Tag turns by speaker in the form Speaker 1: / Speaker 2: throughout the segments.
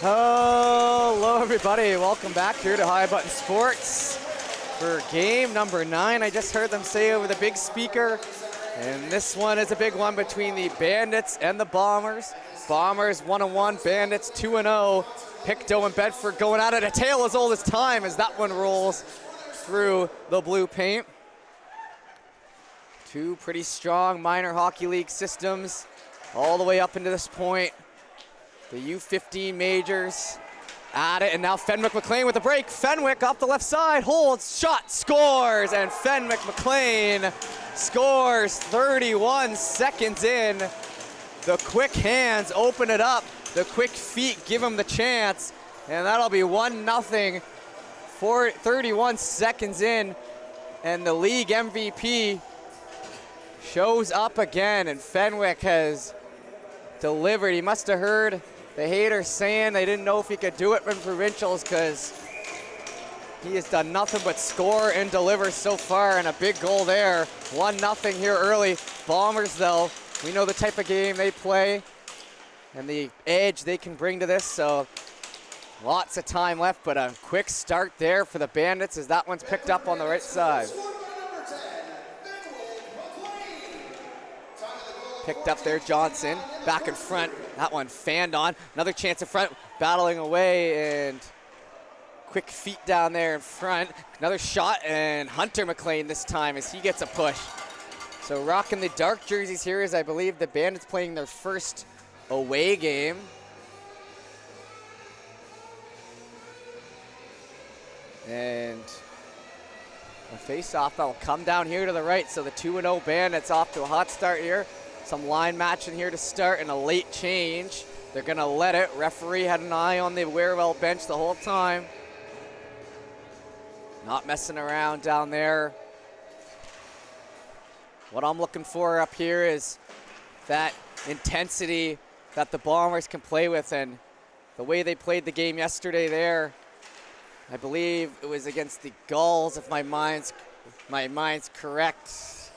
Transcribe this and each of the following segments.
Speaker 1: Hello everybody, welcome back here to High Button Sports for game number 9. I just heard them say over the big speaker, and this one is a big one between the Bandits and the Bombers. Bombers 1-1, Bandits 2-0. Pictou and Bedford going at it, a tale as old as time as that one rolls through the blue paint. Two pretty strong minor hockey league systems all the way up into this point. The U15 majors at it, and now Fenwick McLean with a break. Fenwick off the left side, holds, shot, scores, and Fenwick McLean scores 31 seconds in. The quick hands open it up, the quick feet give him the chance, and that'll be 1-0 for 31 seconds in, and the league MVP shows up again, and Fenwick has delivered. He must have heard the haters saying they didn't know if he could do it from Provincials, because he has done nothing but score and deliver so far, and a big goal there. 1-0 here early. Bombers, though, we know the type of game they play and the edge they can bring to this, so lots of time left, but a quick start there for the Bandits as that one's picked up on the right side. Picked up there, Johnson, back in front. That one fanned on. Another chance in front, battling away, and quick feet down there in front. Another shot, and Hunter McLean this time as he gets a push. So rocking the dark jerseys here is, I believe, the Bandits playing their first away game. And a face-off that will come down here to the right, so the 2-0 Bandits off to a hot start here. Some line matching here to start and a late change. They're gonna let it. Referee had an eye on the Wearwell bench the whole time. Not messing around down there. What I'm looking for up here is that intensity that the Bombers can play with, and the way they played the game yesterday there, I believe it was against the Gulls, if my mind's correct,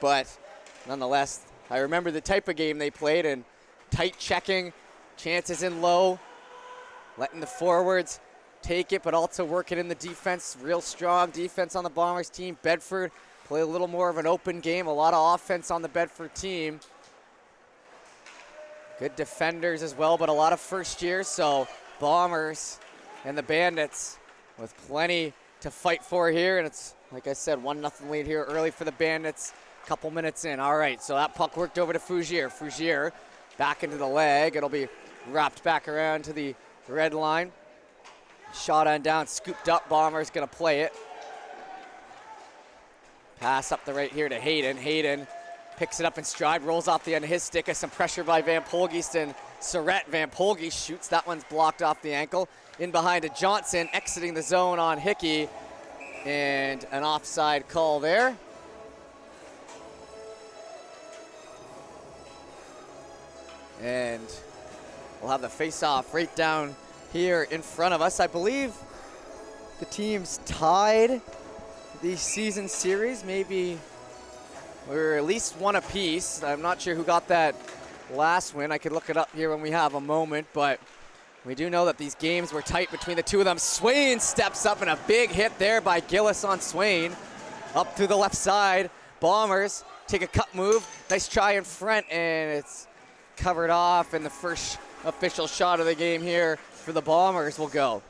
Speaker 1: but nonetheless, I remember the type of game they played, and tight checking, chances in low, letting the forwards take it, but also working in the defense. Real strong defense on the Bombers team. Bedford play a little more of an open game, a lot of offense on the Bedford team. Good defenders as well, but a lot of first years, so Bombers and the Bandits with plenty to fight for here, and it's, like I said, 1-0 lead here early for the Bandits. Couple minutes in. All right, so that puck worked over to Fougier. Fougier back into the leg. It'll be wrapped back around to the red line. Shot on down, scooped up. Bombers gonna play it. Pass up the right here to Hayden. Hayden picks it up in stride, rolls off the end of his stick. Some pressure by Van Polgeest and Surrett. Van Polgeest shoots. That one's blocked off the ankle. In behind to Johnson, exiting the zone on Hickey. And an offside call there. And we'll have the face-off right down here in front of us. I believe the teams tied the season series. Maybe we're at least one apiece. I'm not sure who got that last win. I could look it up here when we have a moment, but we do know that these games were tight between the two of them. Swain steps up, and a big hit there by Gillis on Swain. Up through the left side. Bombers take a cut move. Nice try in front, and it's covered off, and the first official shot of the game here for the Bombers will go.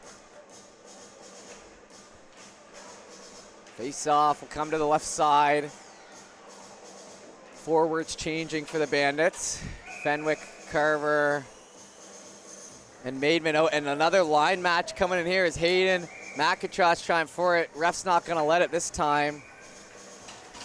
Speaker 1: Face off will come to the left side. Forwards changing for the Bandits. Fenwick, Carver, and Maidman out, and another line match coming in here is Hayden. McIntosh trying for it. Ref's not gonna let it this time.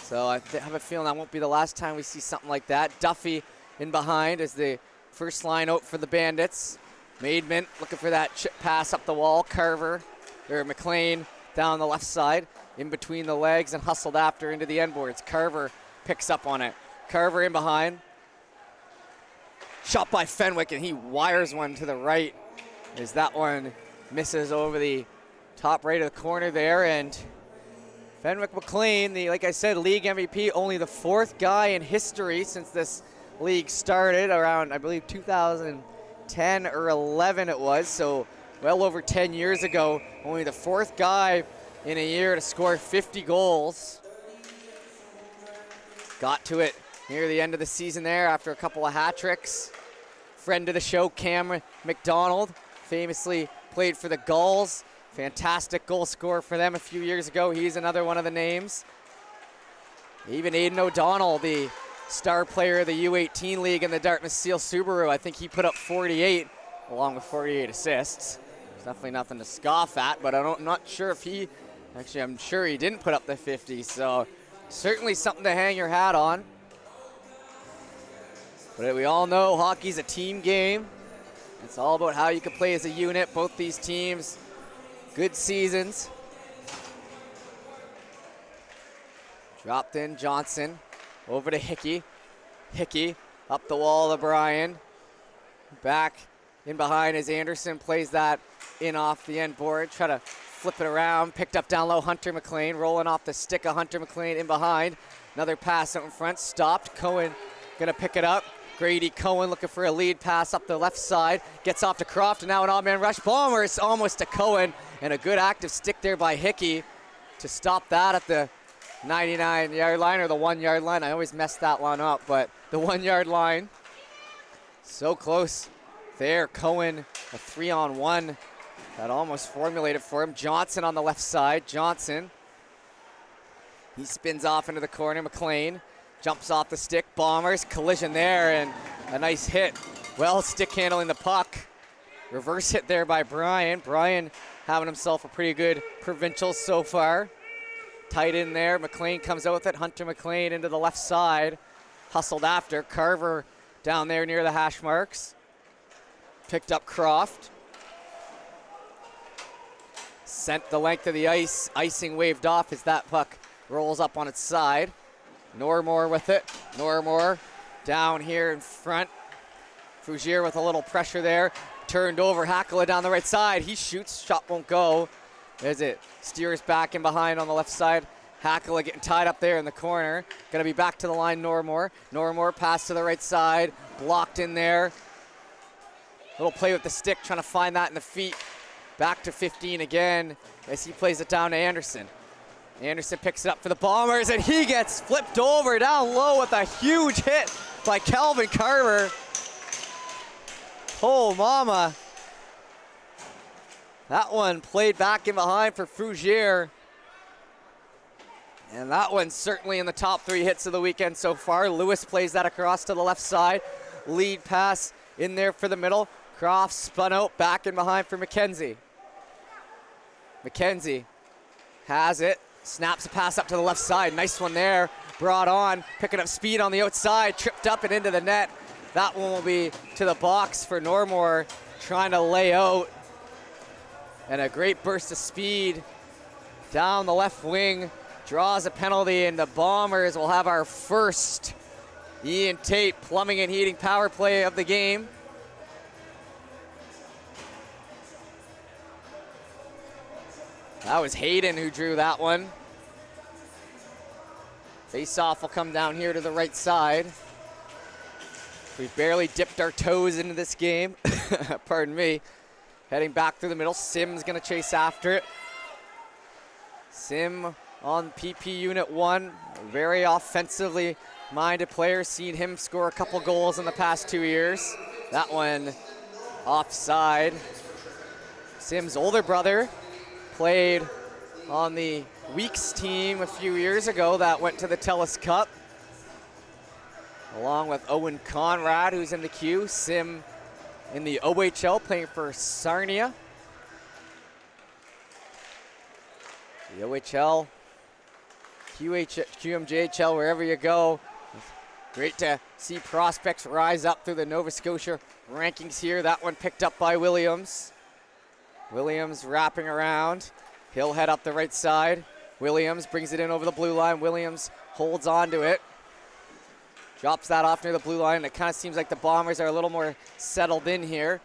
Speaker 1: So I have a feeling that won't be the last time we see something like that. Duffy in behind is the first line out for the Bandits. Maidman looking for that chip pass up the wall. Carver, or McLean down the left side, in between the legs and hustled after into the end boards. Carver picks up on it. Carver in behind. Shot by Fenwick, and he wires one to the right as that one misses over the top right of the corner there. And Fenwick McLean, the, like I said, league MVP, only the 4th guy in history since this league started around, I believe, 2000 10 or 11 it was, so well over 10 years ago. Only the 4th guy in a year to score 50 goals. Got to it near the end of the season there after a couple of hat tricks. Friend of the show, Cameron McDonald, famously played for the Gulls. Fantastic goal scorer for them a few years ago. He's another one of the names. Even Aidan O'Donnell, the star player of the U18 league in the Dartmouth Seal Subaru, I think he put up 48, along with 48 assists. There's definitely nothing to scoff at, but I'm not sure if he, actually I'm sure he didn't put up the 50, so certainly something to hang your hat on. But we all know hockey's a team game. It's all about how you can play as a unit. Both these teams, good seasons. Dropped in Johnson, over to Hickey. Hickey up the wall to Bryan. Back in behind as Anderson plays that in off the end board. Try to flip it around. Picked up down low, Hunter McLean. Rolling off the stick of Hunter McLean in behind. Another pass out in front, stopped. Cohen gonna pick it up. Grady Cohen looking for a lead pass up the left side. Gets off to Croft, and now an odd man rush. Bombers almost to Cohen, and a good active stick there by Hickey to stop that at the 99-yard line, or the 1-yard line. I always mess that one up, but the 1-yard line. So close there. Cohen, a 3-on-1 that almost formulated for him. Johnson on the left side. Johnson, he spins off into the corner. McLean jumps off the stick. Bombers, collision there, and a nice hit. Well, stick handling the puck. Reverse hit there by Bryan. Bryan having himself a pretty good provincial so far. Tight in there. McLean comes out with it. Hunter McLean into the left side. Hustled after. Carver down there near the hash marks. Picked up Croft. Sent the length of the ice. Icing waved off as that puck rolls up on its side. Normore with it. Normore down here in front. Fougier with a little pressure there. Turned over. Hackala down the right side. He shoots. Shot won't go. There's it. Steers back in behind on the left side. Hackala getting tied up there in the corner. Going to be back to the line, Normore. Normore pass to the right side. Blocked in there. Little play with the stick, trying to find that in the feet. Back to 15 again as he plays it down to Anderson. Anderson picks it up for the Bombers, and he gets flipped over down low with a huge hit by Calvin Carver. Oh, mama. That one played back in behind for Fougier. And that one's certainly in the top 3 hits of the weekend so far. Lewis plays that across to the left side. Lead pass in there for the middle. Croft spun out back in behind for McKenzie. McKenzie has it. Snaps a pass up to the left side. Nice one there. Brought on. Picking up speed on the outside. Tripped up and into the net. That one will be to the box for Normore. Trying to lay out. And a great burst of speed down the left wing. Draws a penalty, and the Bombers will have our first Ian Tate plumbing and heating power play of the game. That was Hayden who drew that one. Face-off will come down here to the right side. We've barely dipped our toes into this game. Pardon me. Heading back through the middle. Sim's going to chase after it. Sim on PP Unit 1. A very offensively minded player. Seen him score a couple goals in the past 2 years. That one offside. Sim's older brother played on the Weeks team a few years ago that went to the TELUS Cup, along with Owen Conrad, who's in the queue. Sim in the OHL playing for Sarnia. The OHL, QMJHL, wherever you go. Great to see prospects rise up through the Nova Scotia rankings here. That one picked up by Williams. Williams wrapping around. He'll head up the right side. Williams brings it in over the blue line. Williams holds on to it. Drops that off near the blue line. It kind of seems like the Bombers are a little more settled in here.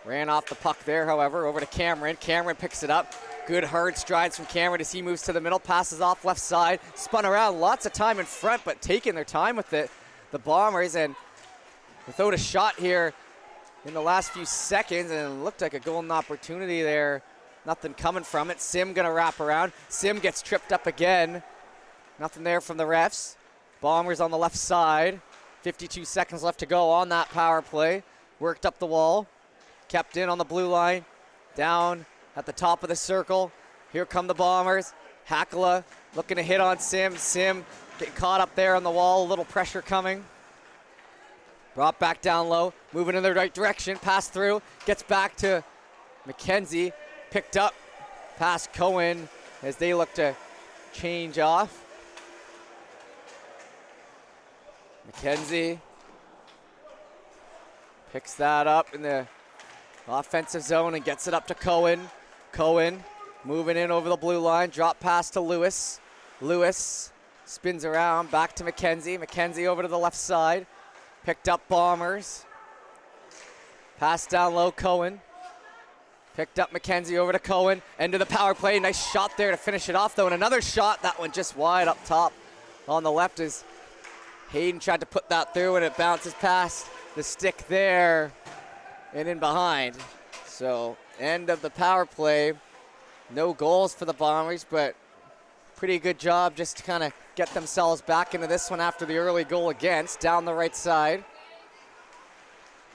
Speaker 1: Ran off the puck there, however, over to Cameron. Cameron picks it up. Good hard strides from Cameron as he moves to the middle. Passes off left side. Spun around. Lots of time in front, but taking their time with it. The Bombers, and without a shot here, in the last few seconds, and it looked like a golden opportunity there. Nothing coming from it. Sim gonna wrap around. Sim gets tripped up again. Nothing there from the refs. Bombers on the left side. 52 seconds left to go on that power play. Worked up the wall. Kept in on the blue line. Down at the top of the circle. Here come the Bombers. Hakala looking to hit on Sim. Sim getting caught up there on the wall. A little pressure coming. Brought back down low. Moving in the right direction. Pass through. Gets back to McKenzie. Picked up past Cohen as they look to change off. McKenzie picks that up in the offensive zone and gets it up to Cohen. Cohen moving in over the blue line. Drop pass to Lewis. Lewis spins around back to McKenzie. McKenzie over to the left side. Picked up Bombers. Pass down low, Cohen. Picked up McKenzie over to Cohen. End of the power play. Nice shot there to finish it off, though. And another shot, that one just wide up top on the left as Hayden tried to put that through, and it bounces past the stick there and in behind. So, end of the power play. No goals for the Bombers, but pretty good job just to kind of get themselves back into this one after the early goal against. Down the right side.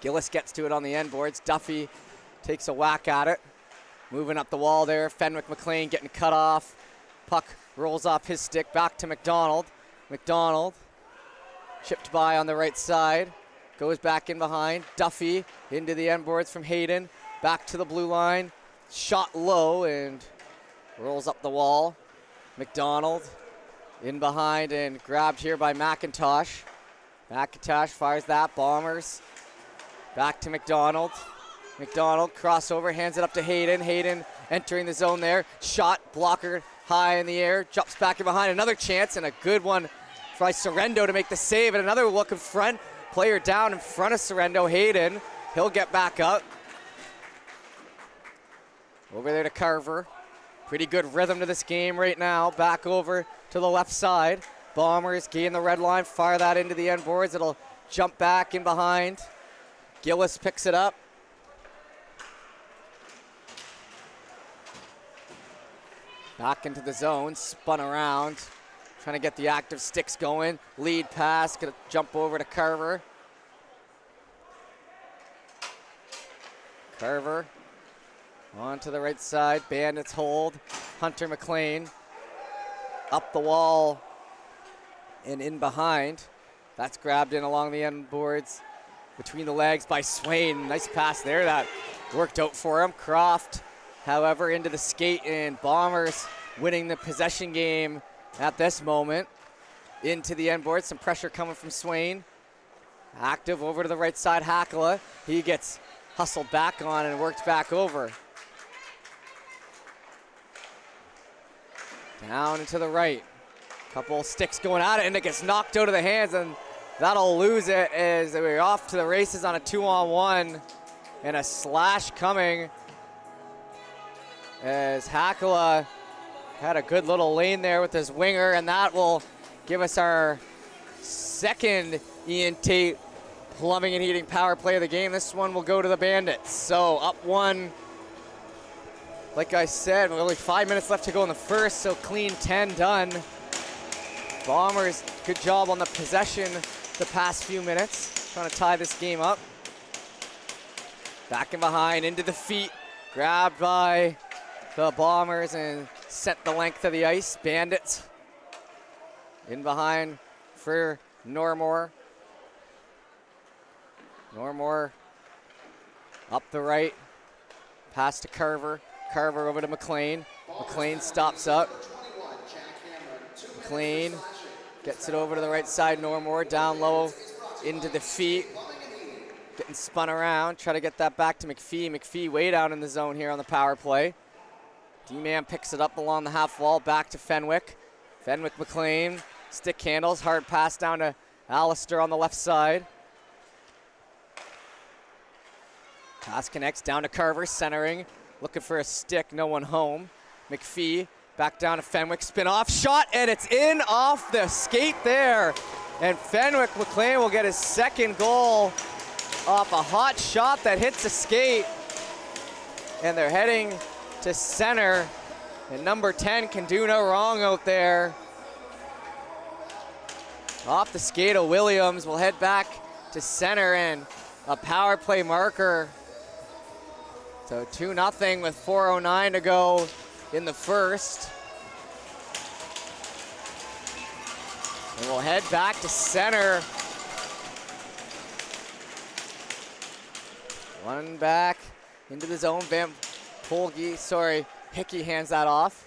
Speaker 1: Gillis gets to it on the end boards. Duffy takes a whack at it. Moving up the wall there. Fenwick McLean getting cut off. Puck rolls off his stick back to McDonald. McDonald chipped by on the right side. Goes back in behind. Duffy into the end boards from Hayden. Back to the blue line. Shot low and rolls up the wall. McDonald in behind and grabbed here by McIntosh. McIntosh fires that. Bombers. Back to McDonald. McDonald crossover, hands it up to Hayden. Hayden entering the zone there. Shot, blocker high in the air. Jumps back in behind. Another chance and a good one by Sorrento to make the save. And another look in front. Player down in front of Sorrento. Hayden. He'll get back up. Over there to Carver. Pretty good rhythm to this game right now. Back over to the left side. Bombers gain the red line. Fire that into the end boards. It'll jump back in behind. Gillis picks it up. Back into the zone, spun around, trying to get the active sticks going. Lead pass, gonna jump over to Carver. Carver on to the right side, Bandits hold. Hunter McLean up the wall and in behind. That's grabbed in along the end boards between the legs by Swain. Nice pass there, that worked out for him. Croft, however, into the skate, and Bombers winning the possession game at this moment. Into the end board, some pressure coming from Swain. Active over to the right side, Hakala. He gets hustled back on and worked back over. Down and to the right. Couple sticks going at it, and it gets knocked out of the hands, and that'll lose it as we're off to the races on a 2-on-1, and a slash coming as Hakala had a good little lane there with his winger, and that will give us our second Ian Tate plumbing and heating power play of the game. This one will go to the Bandits. So up one, like I said, only 5 minutes left to go in the first, so clean 10 done. Bombers, good job on the possession the past few minutes, trying to tie this game up. Back in behind, into the feet, grabbed by the Bombers and sent the length of the ice. Bandits in behind for Normore. Normore up the right, pass to Carver. Carver over to McLean. McLean stops up. McLean gets it over to the right side. Normore down low into the feet. Getting spun around. Try to get that back to McPhee. McPhee way down in the zone here on the power play. D-Man picks it up along the half wall. Back to Fenwick. Fenwick McLean. Stick handles. Hard pass down to Alistair on the left side. Pass connects down to Carver. Centering. Looking for a stick. No one home. McPhee. Back down to Fenwick, spin off, shot, and it's in off the skate there. And Fenwick McLean will get his second goal off a hot shot that hits a skate. And they're heading to center. And number 10 can do no wrong out there. Off the skate of Williams, we'll head back to center and a power play marker. So 2-0 with 4:09 to go in the first. And we'll head back to center. One back into the zone. Hickey hands that off.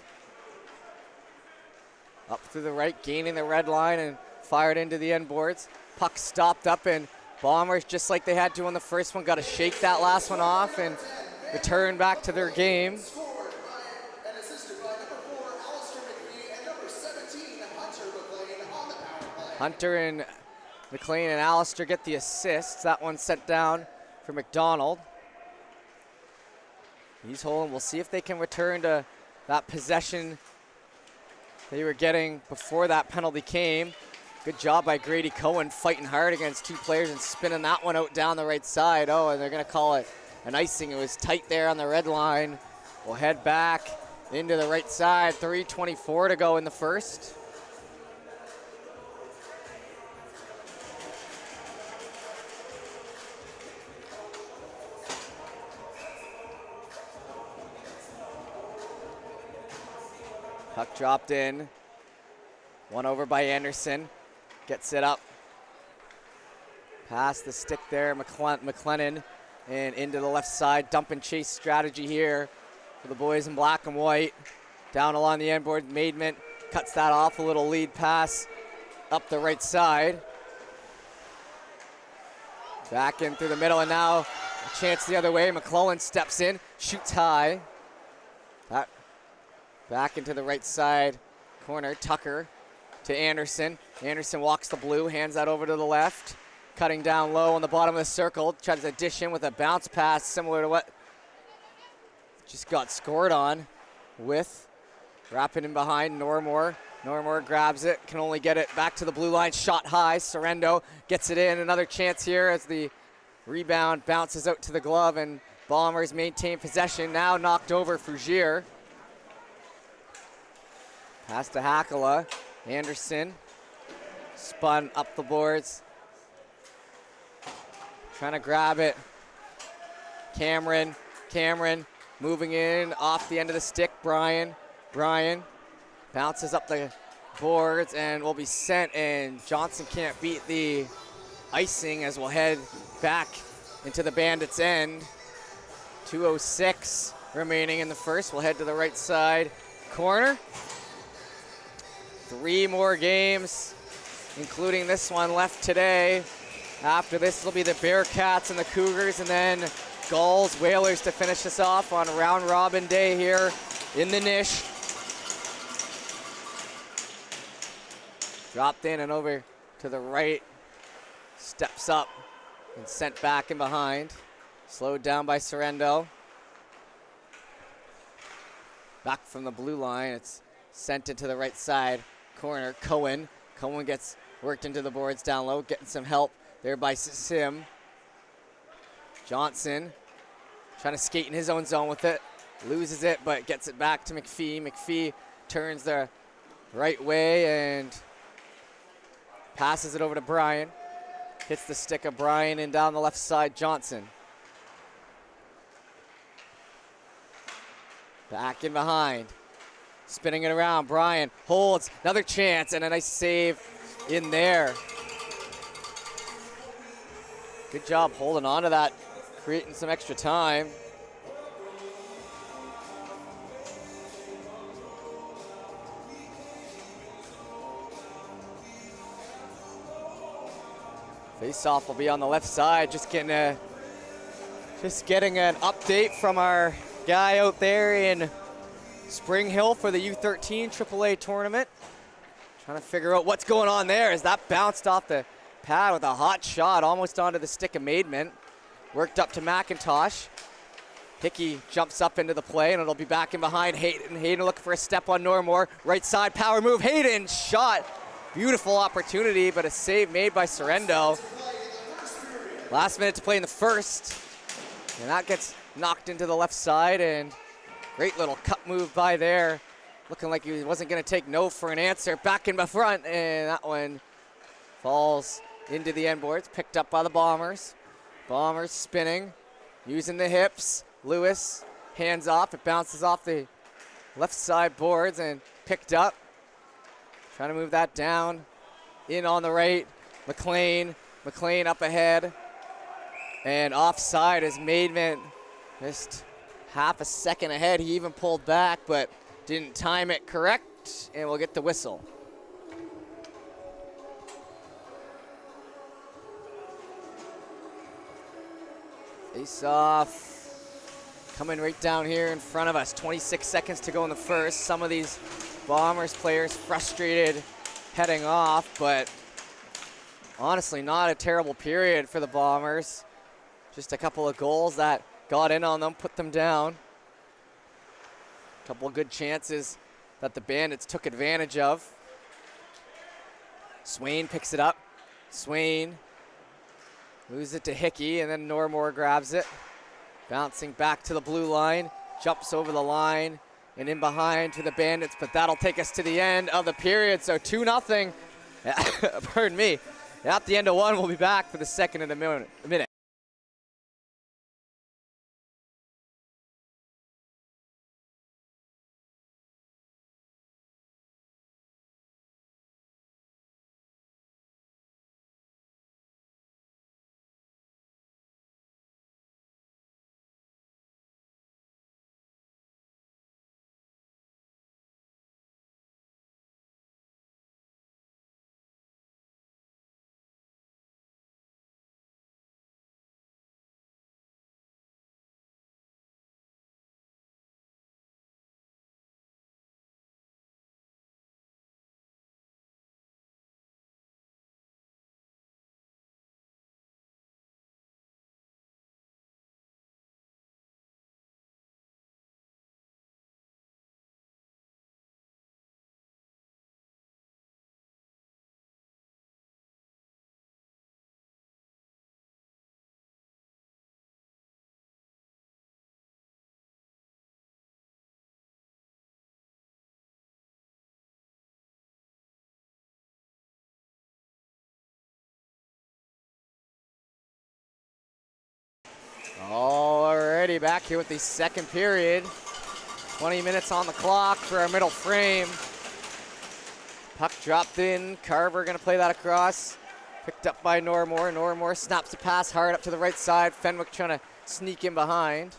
Speaker 1: Up through the right, gaining the red line and fired into the end boards. Puck stopped up, and Bombers, just like they had to on the first one, got to shake that last one off and return back to their game. Hunter and McLean and Allister get the assists. That one sent down for McDonald. He's holding. We'll see if they can return to that possession they were getting before that penalty came. Good job by Grady Cohen fighting hard against two players and spinning that one out down the right side. Oh, and they're going to call it an icing. It was tight there on the red line. We'll head back into the right side. 3:24 to go in the first. Puck dropped in. One over by Anderson. Gets it up. Past the stick there, McLennan. And into the left side. Dump and chase strategy here for the boys in black and white. Down along the end board. Maidment cuts that off. A little lead pass up the right side. Back in through the middle, and now a chance the other way. McClellan steps in, shoots high. That back into the right side corner. Tucker to Anderson. Anderson walks the blue, hands that over to the left. Cutting down low on the bottom of the circle. Tries to dish in with a bounce pass similar to what just got scored on with. Wrapping in behind Normore. Normore grabs it, can only get it back to the blue line. Shot high, Sorrento gets it in. Another chance here as the rebound bounces out to the glove, and Bombers maintain possession. Now knocked over Frugier. Pass to Hakala. Anderson spun up the boards. Trying to grab it. Cameron moving in off the end of the stick. Brian bounces up the boards and will be sent, and Johnson can't beat the icing as we'll head back into the Bandits' end. 2:06 remaining in the first. We'll head to the right side corner. 3 more games, including this one, left today. After this, it'll be the Bearcats and the Cougars, and then Gulls, Whalers to finish us off on round robin day here in the Nish. Dropped in and over to the right, steps up and sent back in behind. Slowed down by Sorrento. Back from the blue line, it's sent into the right side corner. Cohen gets worked into the boards down low, getting some help there by Sim. Johnson trying to skate in his own zone with it. Loses it, but gets it back to McPhee. McPhee turns the right way and passes it over to Brian. Hits the stick of Brian and down the left side, Johnson. Back in behind. Spinning it around, Brian holds, another chance, and a nice save in there. Good job holding on to that, creating some extra time. Face-off will be on the left side. Just getting an update from our guy out there in Spring Hill for the U13 AAA tournament. Trying to figure out what's going on there as that bounced off the pad with a hot shot almost onto the stick of Maidment. Worked up to McIntosh. Hickey jumps up into the play, and it'll be back in behind Hayden. Hayden looking for a step on Normore. Right side power move. Hayden shot. Beautiful opportunity, but a save made by Sorrento. Last minute to play in the first. And that gets knocked into the left side, and great little cut move by there. Looking like he wasn't gonna take no for an answer. Back in the front, and that one falls into the end boards, picked up by the Bombers. Bombers spinning, using the hips. Lewis, hands off, it bounces off the left side boards and picked up. Trying to move that down, in on the right. McLean up ahead. And offside as Maidment just half a second ahead. He even pulled back, but didn't time it correct, and we'll get the whistle. Face off coming right down here in front of us. 26 seconds to go in the first. Some of these Bombers players frustrated heading off, but honestly not a terrible period for the Bombers. Just a couple of goals that got in on them, put them down. A couple of good chances that the Bandits took advantage of. Swain picks it up. Swain moves it to Hickey, and then Normore grabs it. Bouncing back to the blue line, jumps over the line, and in behind to the Bandits, but that'll take us to the end of the period. So 2-0, pardon me. At the end of one, we'll be back for the second in a minute. Alrighty, back here with the second period. 20 minutes on the clock for our middle frame. Puck dropped in. Carver gonna play that across. Picked up by Normore. Normore snaps the pass hard up to the right side. Fenwick trying to sneak in behind.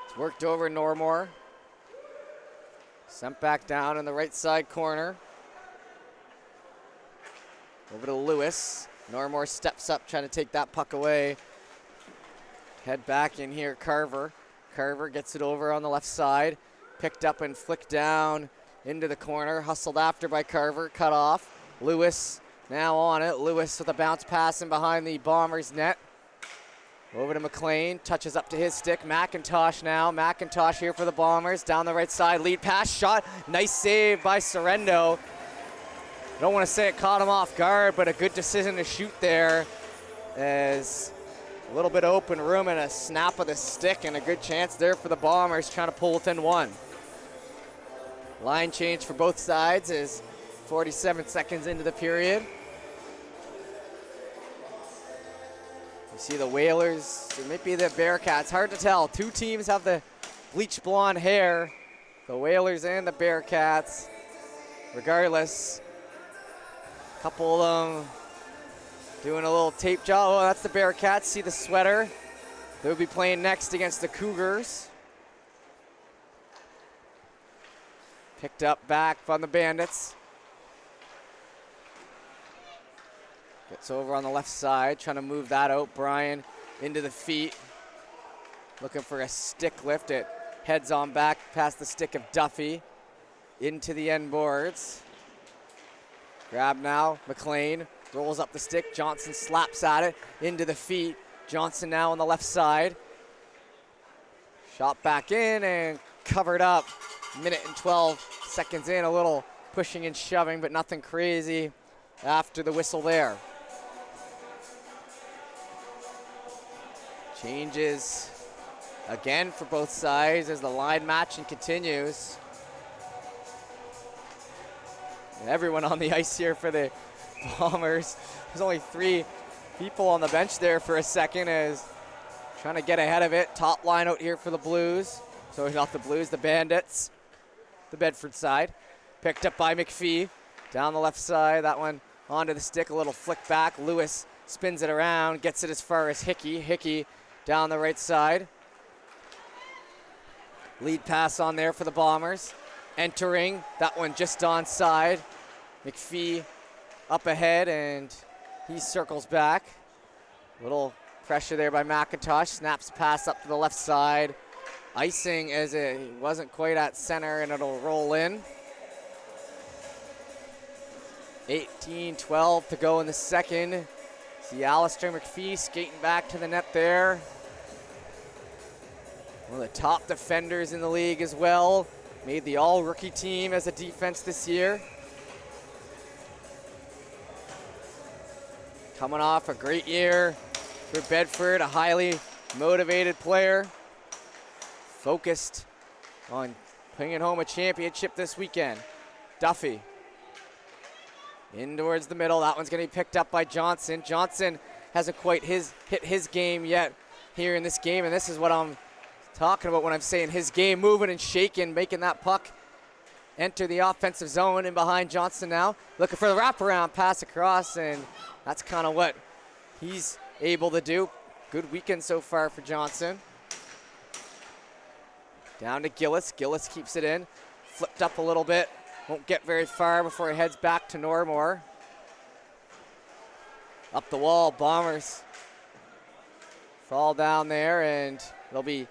Speaker 1: It's worked over Normore. Sent back down in the right side corner. Over to Lewis. Normore steps up trying to take that puck away. Head back in here, Carver. Carver gets it over on the left side. Picked up and flicked down into the corner. Hustled after by Carver, cut off. Lewis now on it. Lewis with a bounce pass in behind the Bombers net. Over to McLean, touches up to his stick. McIntosh now. McIntosh here for the Bombers. Down the right side, lead pass, shot. Nice save by Sorrento. I don't want to say it caught him off guard, but a good decision to shoot there. As a little bit of open room and a snap of the stick, and a good chance there for the Bombers trying to pull within one. Line change for both sides is 47 seconds into the period. You see the Whalers, it might be the Bearcats, hard to tell. Two teams have the bleach blonde hair, the Whalers and the Bearcats. Regardless, a couple of them doing a little tape job. Oh, that's the Bearcats. See the sweater. They'll be playing next against the Cougars. Picked up back from the Bandits. Gets over on the left side, trying to move that out. Brian into the feet. Looking for a stick lift. It heads on back past the stick of Duffy. Into the end boards. Grab now, McLean. Rolls up the stick, Johnson slaps at it, into the feet. Johnson now on the left side. Shot back in and covered up. Minute and 12 seconds in, a little pushing and shoving, but nothing crazy after the whistle there. Changes again for both sides as the line matching continues. And everyone on the ice here for the Bombers. There's only 3 people on the bench there for a second as trying to get ahead of it. Top line out here for the Blues. So not the Blues, the Bandits. The Bedford side. Picked up by McPhee. Down the left side, that one onto the stick, a little flick back. Lewis spins it around, gets it as far as Hickey. Hickey down the right side. Lead pass on there for the Bombers. Entering, that one just onside. McPhee up ahead and he circles back. Little pressure there by McIntosh. Snaps pass up to the left side. Icing as it wasn't quite at center and it'll roll in. 18-12 to go in the second. See Alistair McPhee skating back to the net there. One of the top defenders in the league as well. Made the all-rookie team as a defense this year. Coming off a great year for Bedford, a highly motivated player. Focused on bringing home a championship this weekend. Duffy. In towards the middle. That one's going to be picked up by Johnson. Johnson hasn't quite hit his game yet here in this game, and this is what I'm talking about when I'm saying his game, moving and shaking, making that puck enter the offensive zone. In behind Johnson now, looking for the wraparound pass across, and that's kind of what he's able to do. Good weekend so far for Johnson. Down to Gillis. Gillis keeps it in. Flipped up a little bit. Won't get very far before he heads back to Normore. Up the wall, Bombers fall down there, and they'll be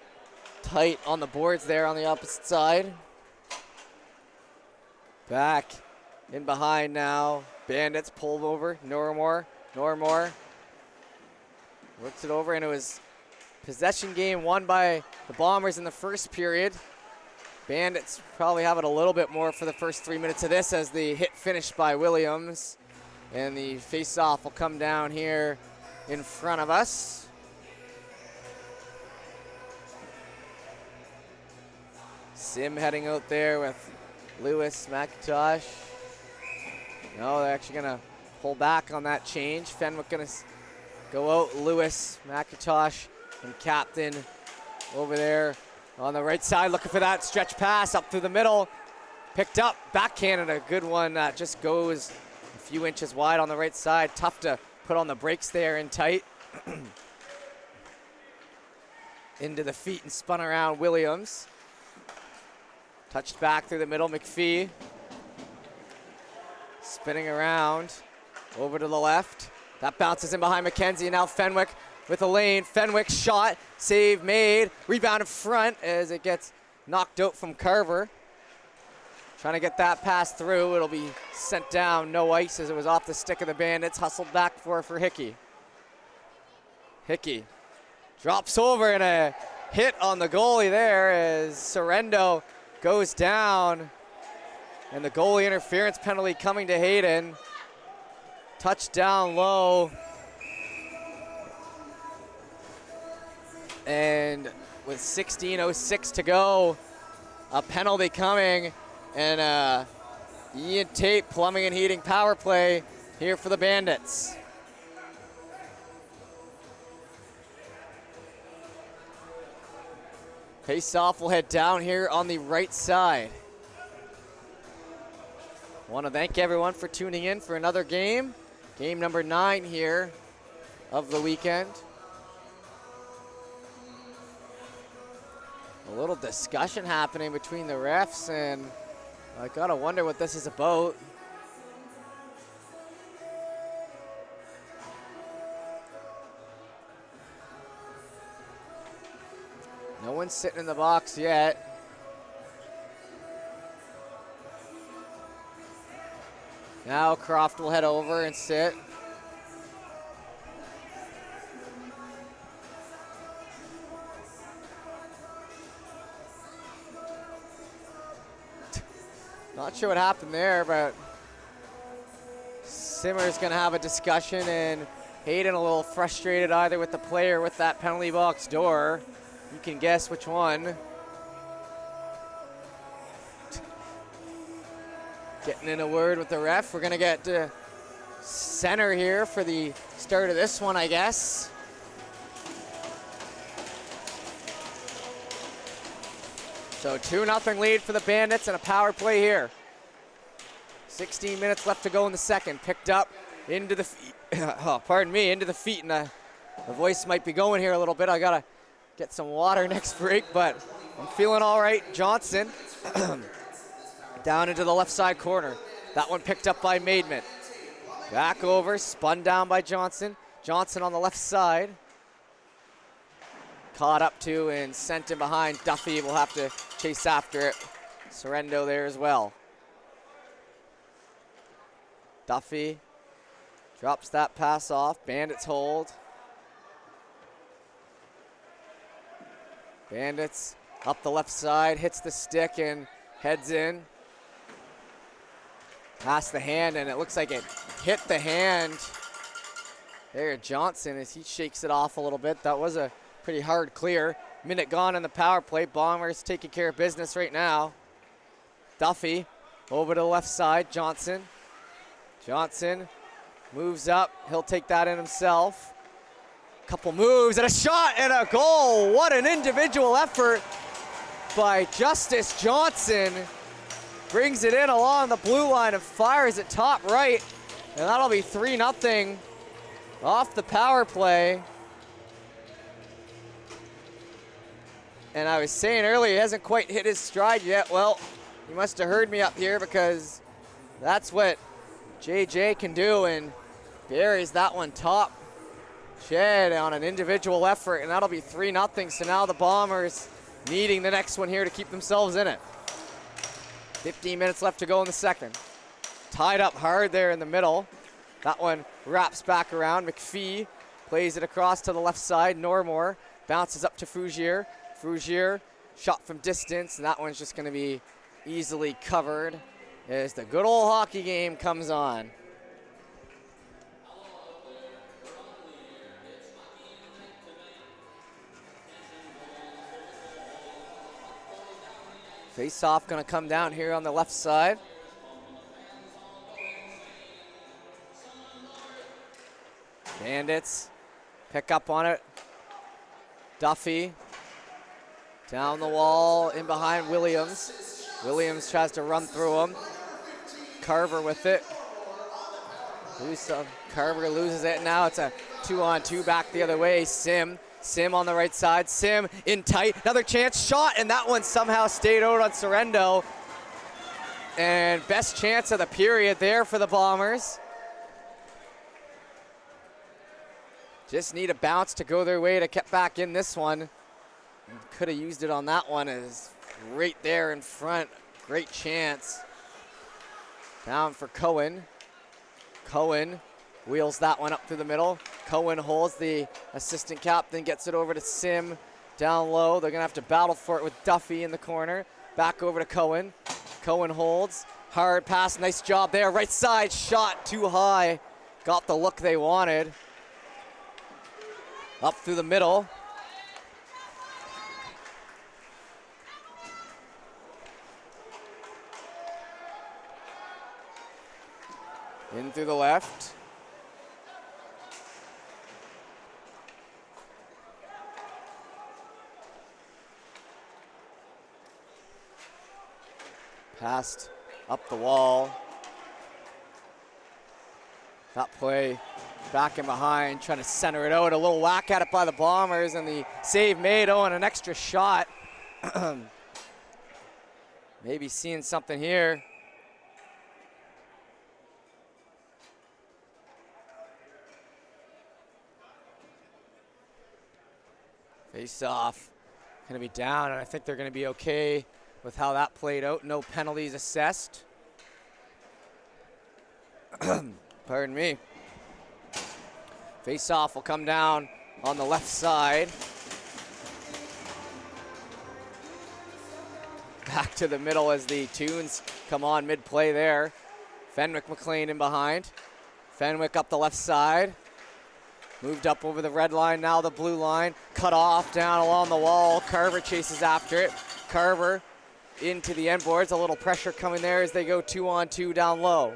Speaker 1: tight on the boards there on the opposite side. Back in behind now. Bandits pulled over. Normore works it over, and it was possession game won by the Bombers in the first period. Bandits probably have it a little bit more for the first 3 minutes of this as the hit finished by Williams. And the face-off will come down here in front of us. Sim heading out there with Lewis, McIntosh. No, they're actually gonna pull back on that change. Fenwick gonna go out. Lewis, McIntosh, and Captain over there on the right side, looking for that stretch pass up through the middle. Picked up, backhanded, a good one that just goes a few inches wide on the right side. Tough to put on the brakes there and tight. Into the feet and spun around Williams. Touched back through the middle, McPhee. Spinning around, over to the left. That bounces in behind McKenzie, now Fenwick with a lane. Fenwick shot, save made, rebound in front as it gets knocked out from Carver. Trying to get that pass through. It'll be sent down, no ice as it was off the stick of the Bandits. Hustled back for Hickey. Hickey drops over and a hit on the goalie there as Sorrento goes down. And the goalie interference penalty coming to Hayden. Touchdown low. And with 16:06 to go, a penalty coming, and Ian Tate plumbing and heating power play here for the Bandits. Face-off will head down here on the right side. Want to thank everyone for tuning in for another game. Game number 9 here of the weekend. A little discussion happening between the refs, and I gotta wonder what this is about. No one's sitting in the box yet. Now Croft will head over and sit. Not sure what happened there, but Simmer's gonna have a discussion, and Hayden a little frustrated either with the player with that penalty box door. You can guess which one. Getting in a word with the ref. We're gonna get to center here for the start of this one, I guess. So 2-0 lead for the Bandits and a power play here. 16 minutes left to go in the second. Picked up into the feet. Oh, pardon me, into the feet, and the voice might be going here a little bit. I gotta get some water next break, but I'm feeling all right. Johnson down into the left side corner. That one picked up by Maidment. Back over, spun down by Johnson. Johnson on the left side. Caught up to and sent him behind. Duffy will have to chase after it. Sorrento there as well. Duffy drops that pass off. Bandits hold. Bandits up the left side, hits the stick and heads in. Past the hand, and it looks like it hit the hand. There, Johnson, as he shakes it off a little bit. That was a pretty hard clear. Minute gone in the power play. Bombers taking care of business right now. Duffy over to the left side. Johnson. Johnson moves up. He'll take that in himself. Couple moves and a shot and a goal. What an individual effort by Justice Johnson. Brings it in along the blue line and fires it top right. And that'll be 3-0 off the power play. And I was saying earlier, he hasn't quite hit his stride yet. Well, you must have heard me up here, because that's what JJ can do, and buries that one top shed on an individual effort, and that'll be 3-0. So now the Bombers needing the next one here to keep themselves in it. 15 minutes left to go in the second. Tied up hard there in the middle. That one wraps back around. McPhee plays it across to the left side. Normore bounces up to Fougier. Fougier shot from distance, and that one's just going to be easily covered as the good old hockey game comes on. Face-off going to come down here on the left side. Bandits pick up on it. Duffy down the wall, in behind Williams. Williams tries to run through him. Carver with it. Carver loses it. Now it's a 2-on-2 back the other way. Sim on the right side. Sim in tight. Another chance. Shot, and that one somehow stayed out on Sorrento. And best chance of the period there for the Bombers. Just need a bounce to go their way to get back in this one. Could have used it on that one. Is right there in front. Great chance. Down for Cohen. Cohen wheels that one up through the middle. Cohen holds the assistant captain, gets it over to Sim down low. They're going to have to battle for it with Duffy in the corner. Back over to Cohen. Cohen holds. Hard pass. Nice job there. Right side shot too high. Got the look they wanted. Up through the middle. In through the left. Passed up the wall. That play back and behind, trying to center it out. A little whack at it by the Bombers, and the save made. Oh, and an extra shot. Maybe seeing something here. Face off, going to be down, and I think they're going to be okay with how that played out. No penalties assessed. Pardon me. Face off will come down on the left side. Back to the middle as the Tunes come on mid-play there. Fenwick McLean in behind. Fenwick up the left side. Moved up over the red line, now the blue line. Cut off down along the wall. Carver chases after it. Carver into the end boards. A little pressure coming there as they go 2-on-2 down low.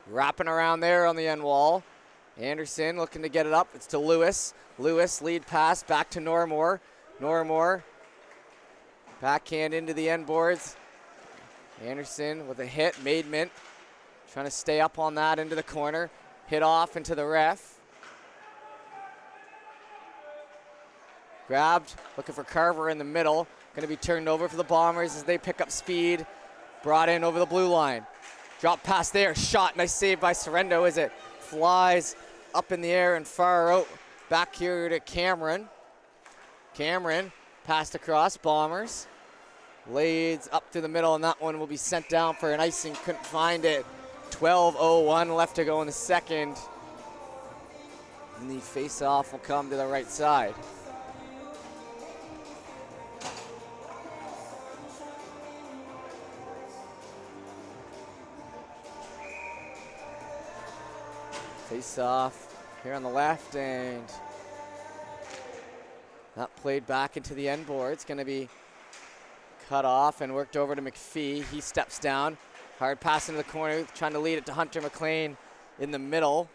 Speaker 1: Wrapping around there on the end wall. Anderson looking to get it up. It's to Lewis. Lewis, lead pass back to Norrimore. Norrimore, backhand into the end boards. Anderson with a hit. Maidment trying to stay up on that into the corner. Hit off into the ref. Grabbed, looking for Carver in the middle. Going to be turned over for the Bombers as they pick up speed. Brought in over the blue line. Drop pass there, shot, nice save by Sorrento as it flies up in the air and far out. Back here to Cameron. Cameron passed across, Bombers. Leads up to the middle, and that one will be sent down for an icing, couldn't find it. 12:01 left to go in the second. And the face-off will come to the right side. Face-off here on the left, and that played back into the end boards. Going to be cut off and worked over to McPhee. He steps down. Hard pass into the corner, trying to lead it to Hunter McLean in the middle.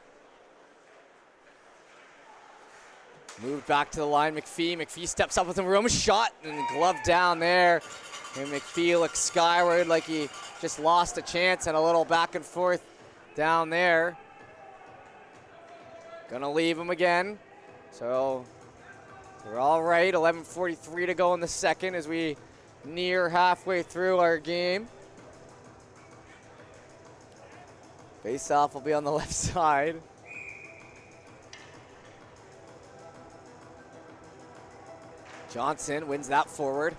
Speaker 1: Moved back to the line, McPhee. McPhee steps up with a room shot and glove down there. And McPhee looks skyward like he just lost a chance, and a little back and forth down there. Gonna leave him again. So we're all right. 11:43 to go in the second as we near halfway through our game. Face-off will be on the left side. Johnson wins that forward.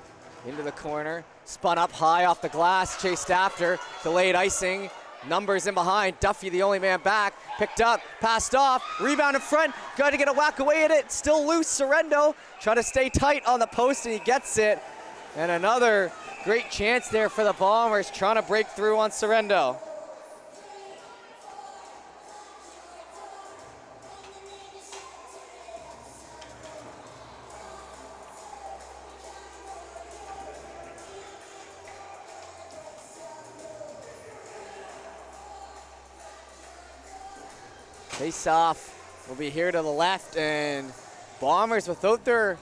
Speaker 1: Into the corner. Spun up high off the glass. Chased after. Delayed icing. Numbers in behind. Duffy, the only man back. Picked up. Passed off. Rebound in front. Got to get a whack away at it. Still loose. Sorrento trying to stay tight on the post, and he gets it. And another great chance there for the Bombers, trying to break through on Sorrento. Face-off will be here to the left, and Bombers without their,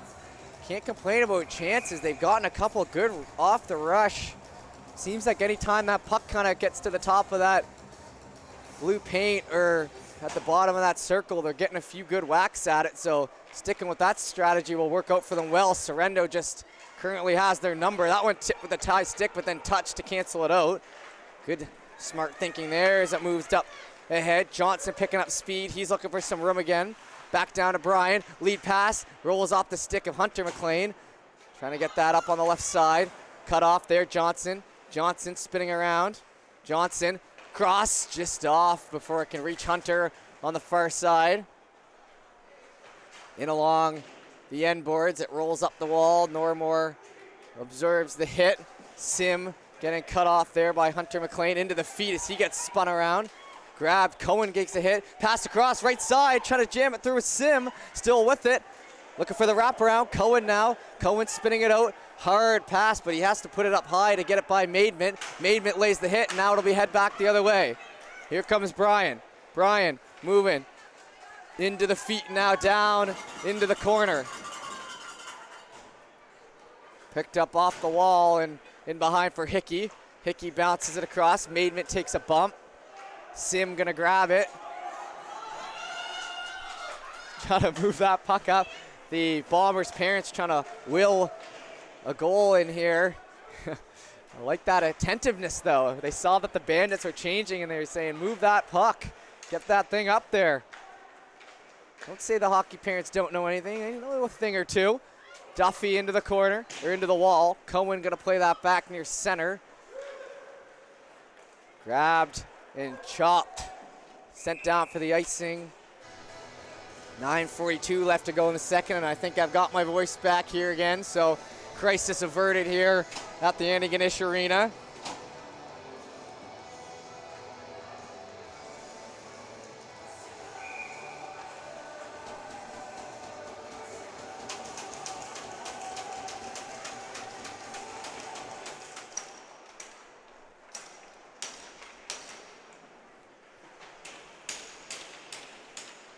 Speaker 1: can't complain about chances. They've gotten a couple good off the rush. Seems like anytime that puck kind of gets to the top of that blue paint or at the bottom of that circle, they're getting a few good whacks at it. So sticking with that strategy will work out for them well. Sorrento just currently has their number. That one tipped with a tie stick, but then touched to cancel it out. Good smart thinking there as it moves up ahead. Johnson picking up speed. He's looking for some room again. Back down to Brian. Lead pass. Rolls off the stick of Hunter McLean. Trying to get that up on the left side. Cut off there, Johnson. Johnson spinning around. Johnson. Cross just off before it can reach Hunter on the far side. In along the end boards. It rolls up the wall. Norrimore observes the hit. Sim getting cut off there by Hunter McLean into the feet as he gets spun around. Grabbed, Cohen gets a hit, pass across right side, trying to jam it through with Sim, still with it. Looking for the wraparound, Cohen now. Cohen spinning it out, hard pass, but he has to put it up high to get it by Maidment. Maidment lays the hit, and now it'll be head back the other way. Here comes Brian. Brian moving into the feet now, down into the corner. Picked up off the wall and in behind for Hickey. Hickey bounces it across, Maidment takes a bump. Sim gonna grab it. Trying to move that puck up. The Bombers' parents trying to will a goal in here. I like that attentiveness though. They saw that the Bandits are changing and they were saying, move that puck. Get that thing up there. Don't say the hockey parents don't know anything. They know a thing or two. Duffy into the corner, or into the wall. Cohen gonna play that back near center. Grabbed and chopped, sent down for the icing. 9:42 left to go in the second, and I think I've got my voice back here again, so crisis averted here at the Antigonish Arena.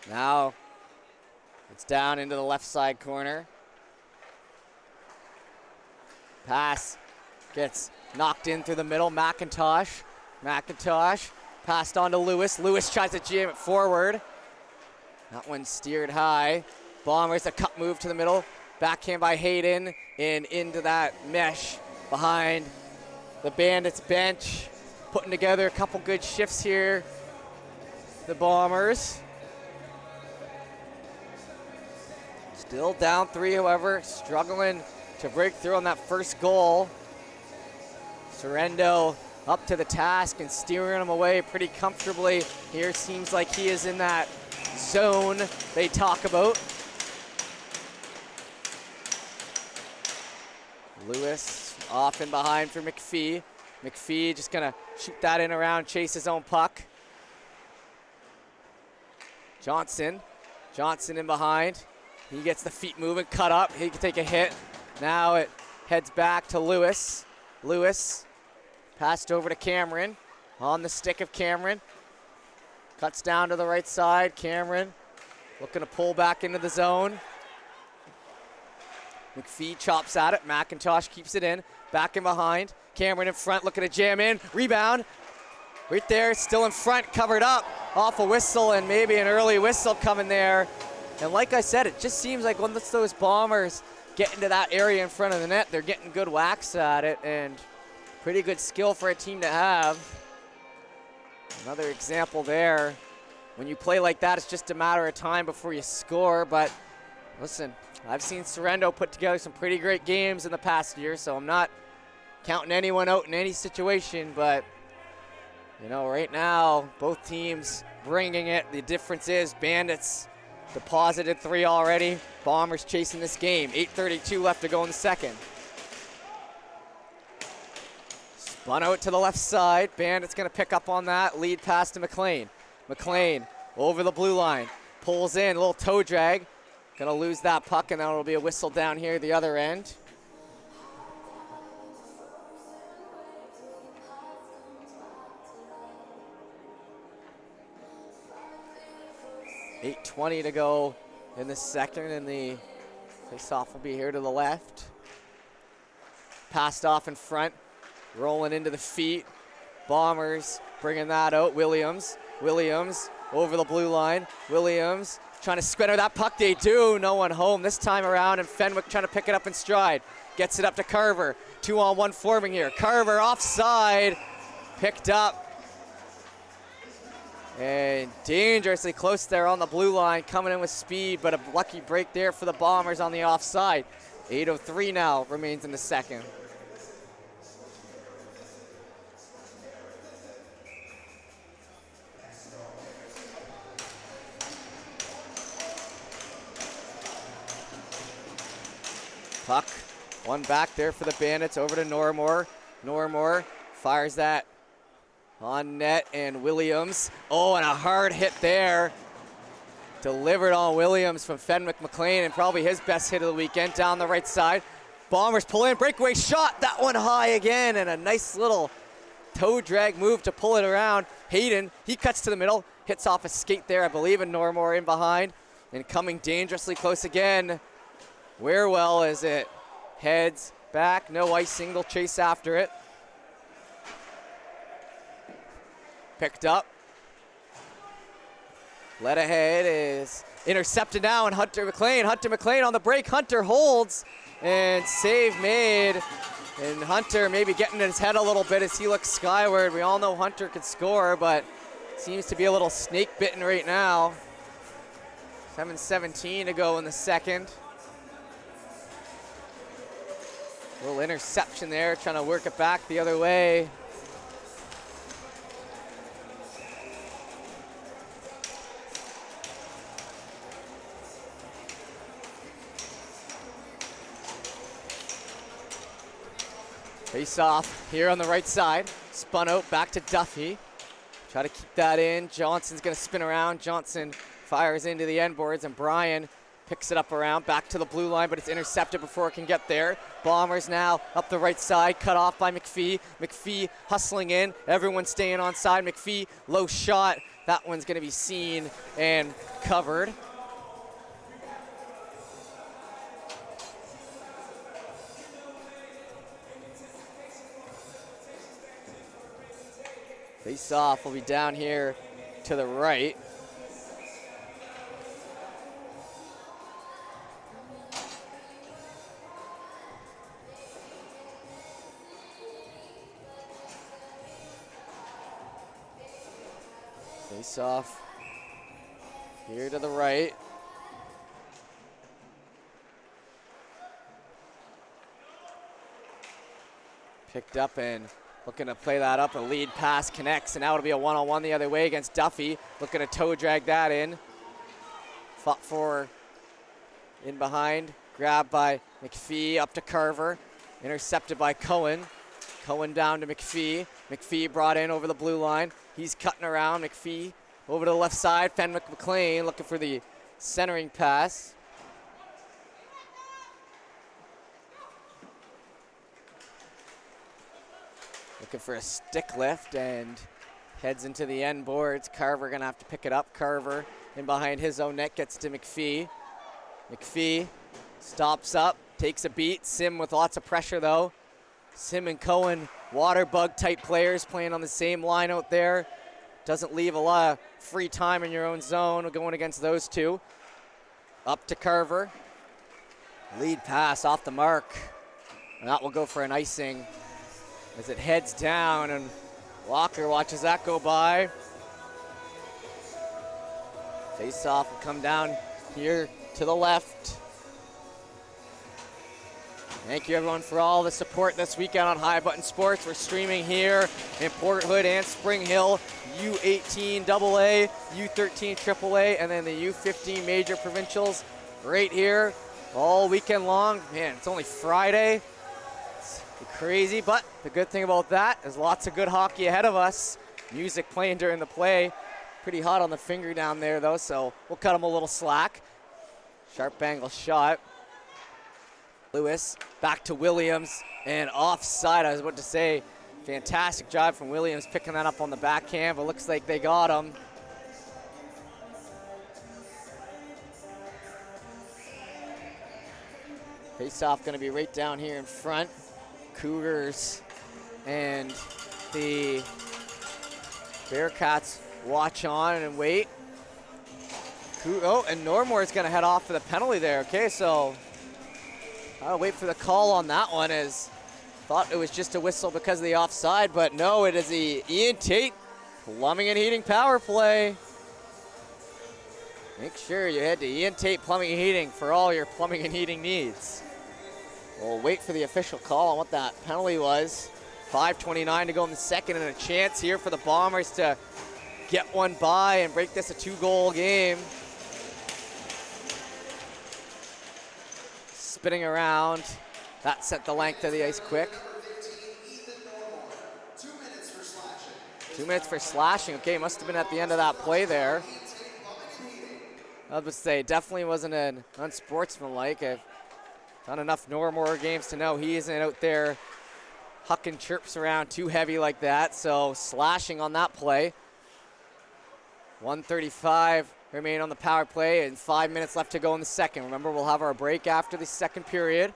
Speaker 1: Now it's down into the left side corner. Pass gets knocked in through the middle. McIntosh passed on to Lewis. Lewis tries to jam it forward. That one steered high. Bombers, a cut move to the middle. Backhand by Hayden and into that mesh behind the Bandits bench. Putting together a couple good shifts here. The Bombers. Still down 3, however, struggling to break through on that first goal. Sorrento up to the task and steering them away pretty comfortably. Here seems like he is in that zone they talk about. Lewis off and behind for McPhee. McPhee just gonna shoot that in around, chase his own puck. Johnson in behind. He gets the feet moving, cut up, he can take a hit. Now it heads back to Lewis. Lewis passed over to Cameron, on the stick of Cameron. Cuts down to the right side, Cameron looking to pull back into the zone. McPhee chops at it, McIntosh keeps it in, back in behind. Cameron in front, looking to jam in, rebound. Right there, still in front, covered up. Off a whistle and maybe an early whistle coming there. And like I said, it just seems like once those Bombers get into that area in front of the net, they're getting good whacks at it, and pretty good skill for a team to have. Another example there. When you play like that, it's just a matter of time before you score, but listen, I've seen Sorrento put together some pretty great games in the past year, so I'm not counting anyone out in any situation, but you know, right now, both teams bringing it. The difference is Bandits deposited 3 already. Bombers chasing this game. 8:32 left to go in the second. Spun out to the left side. Bandits gonna pick up on that. Lead pass to McLean. McLean over the blue line. Pulls in, a little toe drag. Gonna lose that puck, and then it'll be a whistle down here at the other end. .8:20 to go in the second, and the face-off will be here to the left. Passed off in front, rolling into the feet. Bombers bringing that out. Williams over the blue line. Williams trying to squander that puck. They do. No one home this time around, and Fenwick trying to pick it up in stride. Gets it up to Carver. 2-on-1 forming here. Carver offside. Picked up. And dangerously close there on the blue line, coming in with speed, but a lucky break there for the Bombers on the offside. 8:03 now remains in the second. Puck, one back there for the Bandits, over to Norrimore. Norrimore fires that on net, and Williams. Oh, and a hard hit there. Delivered on Williams from Fenwick McLean, and probably his best hit of the weekend down the right side. Bombers pull in, breakaway shot, that one high again, and a nice little toe drag move to pull it around. Hayden, he cuts to the middle, hits off a skate there, I believe, and Norrimore in behind, and coming dangerously close again. Wearwell as it heads back, no icing, they'll chase after it. Picked up. Led ahead is intercepted now, and Hunter McLean on the break. Hunter holds, and save made. And Hunter maybe getting in his head a little bit as he looks skyward. We all know Hunter could score, but seems to be a little snake bitten right now. 7:17 to go in the second. Little interception there, trying to work it back the other way. Face off here on the right side. Spun out back to Duffy. Try to keep that in. Johnson's going to spin around. Johnson fires into the end boards, and Brian picks it up around back to the blue line, but it's intercepted before it can get there. Bombers now up the right side, cut off by McPhee. McPhee hustling in. Everyone staying on side. McPhee, low shot. That one's gonna be seen and covered. Face off will be down here to the right. Face off here to the right. Picked up and looking to play that up. A lead pass connects, and now it'll be a one-on-one the other way against Duffy. Looking to toe drag that in. Fought for in behind. Grabbed by McPhee, up to Carver. Intercepted by Cohen. Cohen down to McPhee. McPhee brought in over the blue line. He's cutting around. McPhee over to the left side. Fenwick McLean looking for the centering pass. Looking for a stick lift and heads into the end boards. Carver gonna have to pick it up. Carver in behind his own net, gets to McPhee. McPhee stops up, takes a beat. Sim with lots of pressure though. Sim and Cohen, water bug type players playing on the same line out there. Doesn't leave a lot of free time in your own zone going against those two. Up to Carver. Lead pass off the mark. And that will go for an icing as it heads down, and Walker watches that go by. Face off will come down here to the left. Thank you everyone for all the support this weekend on High Button Sports. We're streaming here in Port Hood and Spring Hill, U18 AA, U13 AAA, and then the U15 Major Provincials right here all weekend long. Man, it's only Friday. It's crazy, but the good thing about that is lots of good hockey ahead of us. Music playing during the play. Pretty hot on the finger down there though, so we'll cut them a little slack. Sharp angle shot. Lewis back to Williams and offside. I was about to say, fantastic job from Williams picking that up on the backhand, but looks like they got him. Face-off gonna be right down here in front. Cougars and the Bearcats watch on and wait. Oh, and Normore's gonna head off for the penalty there. Okay, so I'll wait for the call on that one, as thought it was just a whistle because of the offside, but no, it is the Ian Tate Plumbing and Heating power play. Make sure you head to Ian Tate Plumbing and Heating for all your plumbing and heating needs. We'll wait for the official call on what that penalty was. 5:29 to go in the second, and a chance here for the Bombers to get one by and break this a 2-goal game. Spinning around. That set the length of the ice quick. 2 minutes for slashing. Okay, must have been at the end of that play there. I was about to say, definitely wasn't an unsportsmanlike. I've done enough Normore games to know he isn't out there hucking chirps around too heavy like that. So slashing on that play. 1:35 remain on the power play and 5 minutes left to go in the second. Remember, we'll have our break after the second period.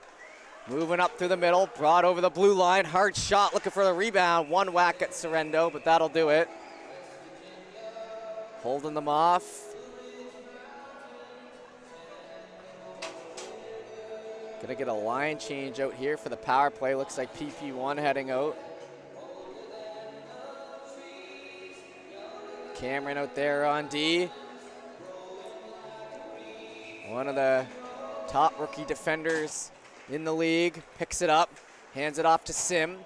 Speaker 1: Moving up through the middle, brought over the blue line. Hard shot, looking for the rebound. One whack at Sorrento, but that'll do it. Holding them off. Gonna get a line change out here for the power play. Looks like PP1 heading out. Cameron out there on D. One of the top rookie defenders in the league. Picks it up, hands it off to Sim.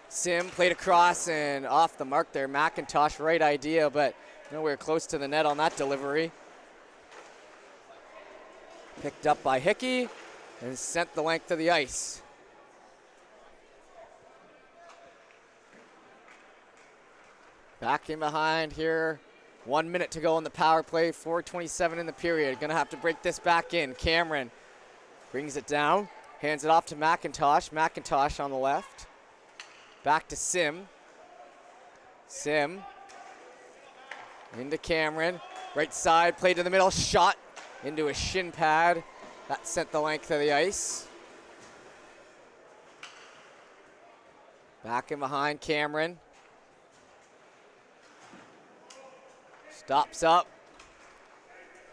Speaker 1: Sim played across and off the mark there. McIntosh, right idea, but nowhere close to the net on that delivery. Picked up by Hickey and sent the length of the ice. Back in behind here. 1 minute to go in the power play, 4:27 in the period. Gonna have to break this back in. Cameron brings it down, hands it off to McIntosh. McIntosh on the left. Back to Sim. Sim Into Cameron. Right side, play to the middle, shot into a shin pad. That sent the length of the ice. Back in behind Cameron. Stops up.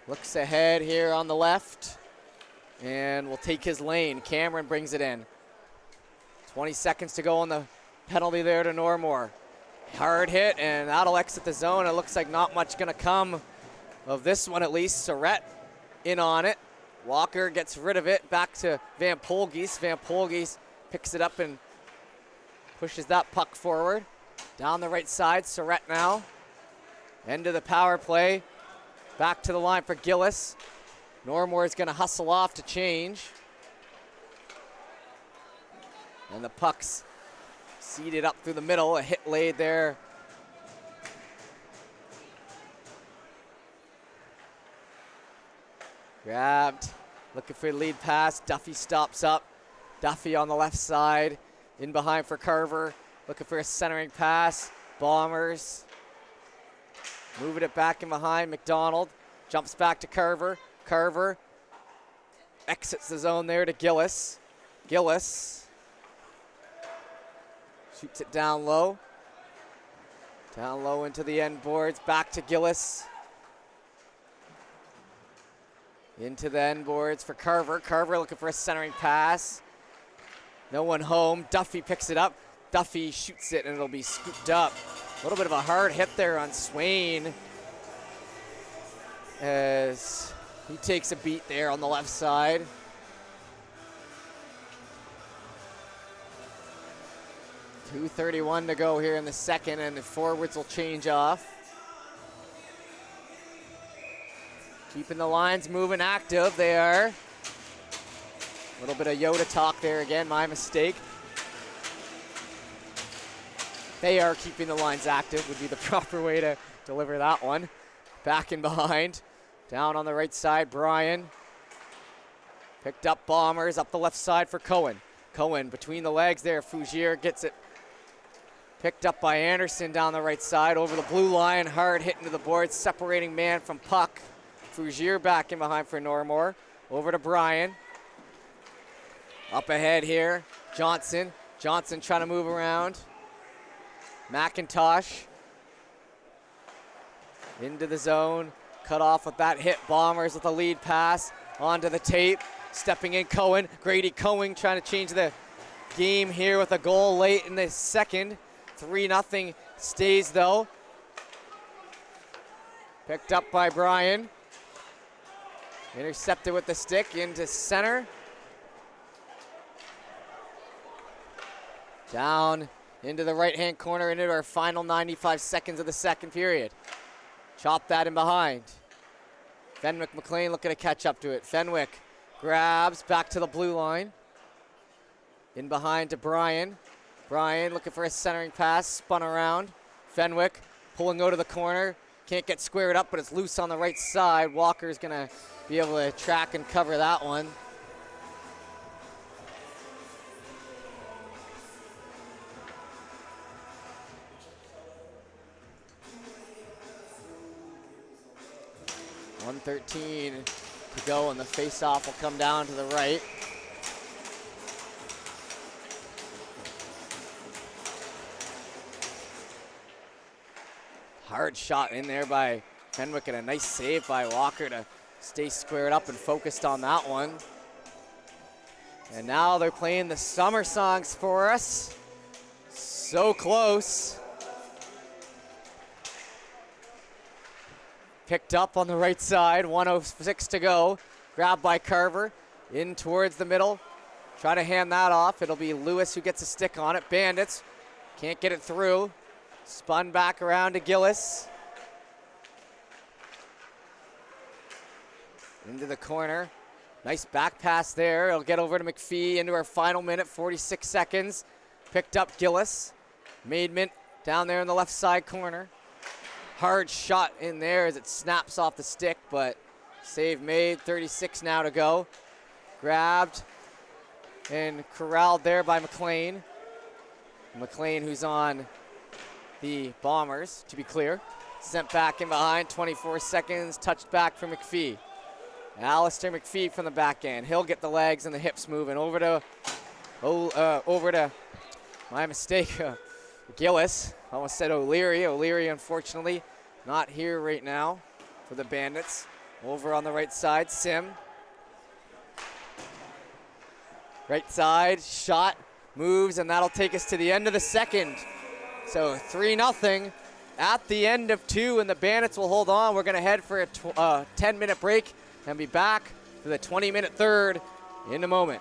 Speaker 1: Looks ahead here on the left. And will take his lane. Cameron brings it in. 20 seconds to go on the penalty there to Normore. Hard hit, and that'll exit the zone. It looks like not much gonna come of this one, at least. Surrett in on it. Walker gets rid of it. Back to Van Polgees. Van Polgees picks it up and pushes that puck forward. Down the right side, Surrett now. End of the power play. Back to the line for Gillis. Normore is gonna hustle off to change. And the puck's seeded up through the middle. A hit laid there. Grabbed, looking for a lead pass. Duffy stops up. Duffy on the left side. In behind for Carver. Looking for a centering pass. Bombers. Moving it back in behind. McDonald jumps back to Carver. Carver exits the zone there to Gillis. Gillis shoots it down low. Down low into the end boards. Back to Gillis. Into the end boards for Carver. Carver looking for a centering pass. No one home. Duffy picks it up. Duffy shoots it and it'll be scooped up. A little bit of a hard hit there on Swain as he takes a beat there on the left side. .2:31 to go here in the second, and the forwards will change off. Keeping the lines moving active, they are. A little bit of Yoda talk there again, my mistake. They are keeping the lines active would be the proper way to deliver that one. Back in behind. Down on the right side, Brian. Picked up Bombers up the left side for Cohen. Cohen between the legs there. Fougier gets it picked up by Anderson down the right side. Over the blue line, hard hit into the board. Separating man from puck. Fougier back in behind for Normore. Over to Brian. Up ahead here, Johnson. Johnson trying to move around. McIntosh into the zone, cut off with that hit. Bombers with a lead pass onto the tape. Stepping in Cohen, Grady Cohen trying to change the game here with a goal late in the second. 3-0 stays though. Picked up by Brian. Intercepted with the stick into center. Down into the right-hand corner, into our final 95 seconds of the second period. Chop that in behind. Fenwick McLean looking to catch up to it. Fenwick grabs back to the blue line. In behind to Brian. Brian looking for a centering pass, spun around. Fenwick pulling out of the corner. Can't get squared up, but it's loose on the right side. Walker's gonna be able to track and cover that one. .113 to go, and the face-off will come down to the right. Hard shot in there by Fenwick, and a nice save by Walker to stay squared up and focused on that one. And now they're playing the summer songs for us. So close. Picked up on the right side, 1:06 to go. Grabbed by Carver, in towards the middle. Try to hand that off. It'll be Lewis who gets a stick on it. Bandits can't get it through. Spun back around to Gillis. Into the corner. Nice back pass there. It'll get over to McPhee into our final minute, 46 seconds. Picked up Gillis. Maidment down there in the left side corner. Hard shot in there as it snaps off the stick, but save made. 36 now to go. Grabbed and corralled there by McLean. McLean, who's on the Bombers, to be clear. Sent back in behind, 24 seconds, touched back for McPhee. Alistair McPhee from the back end. He'll get the legs and the hips moving. Over to, my mistake, Gillis. Almost said O'Leary. O'Leary, unfortunately, not here right now for the Bandits. Over on the right side, Sim. Right side, shot, moves, and that'll take us to the end of the second. So 3-0 at the end of 2, and the Bandits will hold on. We're gonna head for a 10-minute break and be back for the 20-minute third in a moment.